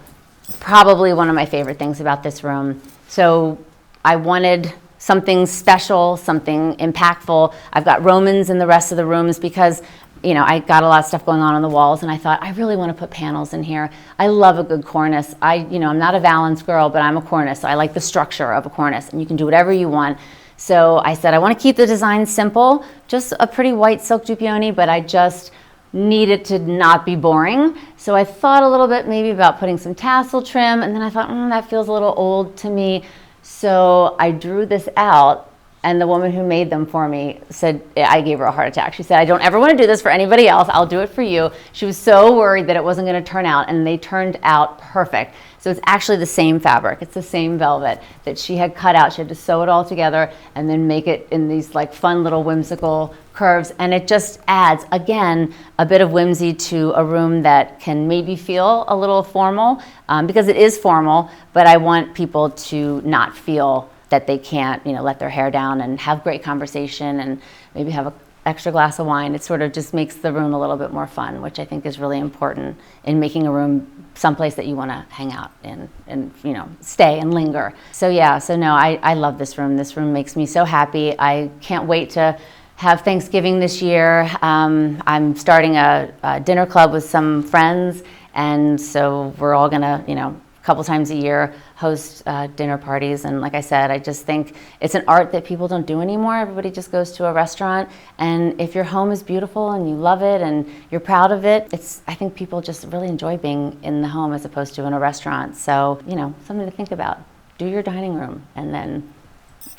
probably one of my favorite things about this room. So I wanted something special, something impactful. I've got Romans in the rest of the rooms because I got a lot of stuff going on the walls, and I thought, I really want to put panels in here. I love a good cornice. I'm not a valance girl, but I'm a cornice, so I like the structure of a cornice, and you can do whatever you want. So I said, I want to keep the design simple, just a pretty white silk dupioni, but I just need it to not be boring. So I thought a little bit maybe about putting some tassel trim, and then I thought, that feels a little old to me. So I drew this out. And the woman who made them for me said, I gave her a heart attack. She said, I don't ever want to do this for anybody else. I'll do it for you. She was so worried that it wasn't going to turn out, and they turned out perfect. So it's actually the same fabric. It's the same velvet that she had cut out. She had to sew it all together and then make it in these like fun little whimsical curves. And it just adds, again, a bit of whimsy to a room that can maybe feel a little formal, because it is formal, but I want people to not feel that they can't, let their hair down and have great conversation and maybe have an extra glass of wine. It sort of just makes the room a little bit more fun, which I think is really important in making a room someplace that you want to hang out in and stay and linger. So no, I love this room. This room makes me so happy. I can't wait to have Thanksgiving this year. I'm starting a dinner club with some friends, And so we're all gonna, a couple times a year host dinner parties. And like I said, I just think it's an art that people don't do anymore. Everybody just goes to a restaurant. And if your home is beautiful and you love it and you're proud of it, I think people just really enjoy being in the home as opposed to in a restaurant. So, something to think about. Do your dining room and then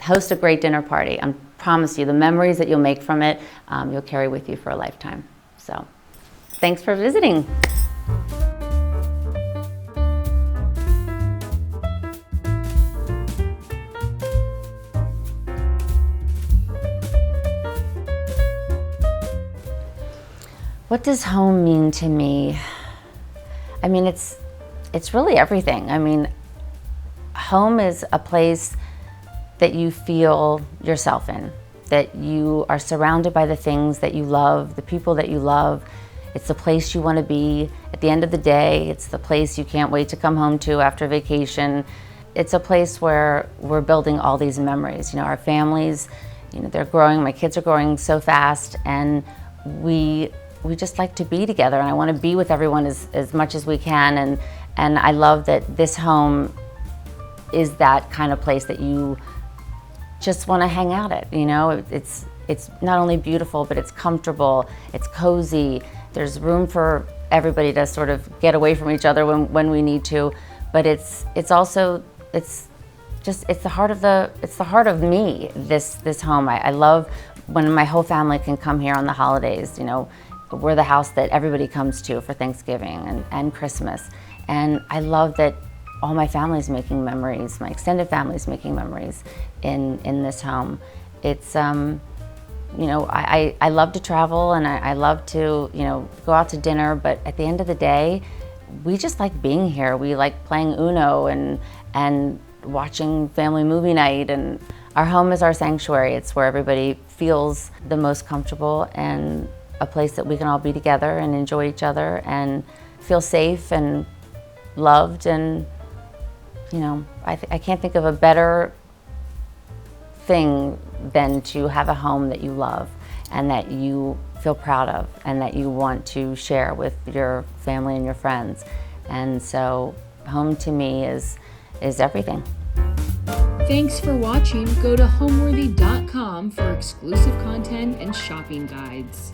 host a great dinner party. I promise you, the memories that you'll make from it, you'll carry with you for a lifetime. So, thanks for visiting. What does home mean to me? I mean, it's really everything. I mean, home is a place that you feel yourself in, that you are surrounded by the things that you love, the people that you love. It's the place you want to be at the end of the day. It's the place you can't wait to come home to after vacation. It's a place where we're building all these memories. Our families, they're growing. My kids are growing so fast, and we just like to be together, and I want to be with everyone as much as we can. And I love that this home is that kind of place that you just want to hang out at. It's not only beautiful, but it's comfortable, it's cozy. There's room for everybody to sort of get away from each other when we need to. But it's also the heart of me. This home. I love when my whole family can come here on the holidays. We're the house that everybody comes to for Thanksgiving and Christmas. And I love that all my family's making memories, my extended family's making memories in this home. It's, I love to travel and I love to, go out to dinner, but at the end of the day, we just like being here. We like playing Uno and watching family movie night. And our home is our sanctuary. It's where everybody feels the most comfortable and a place that we can all be together and enjoy each other and feel safe and loved. And I can't think of a better thing than to have a home that you love and that you feel proud of and that you want to share with your family and your friends. And so home to me is everything. Thanks for watching. Go to homeworthy.com for exclusive content and shopping guides.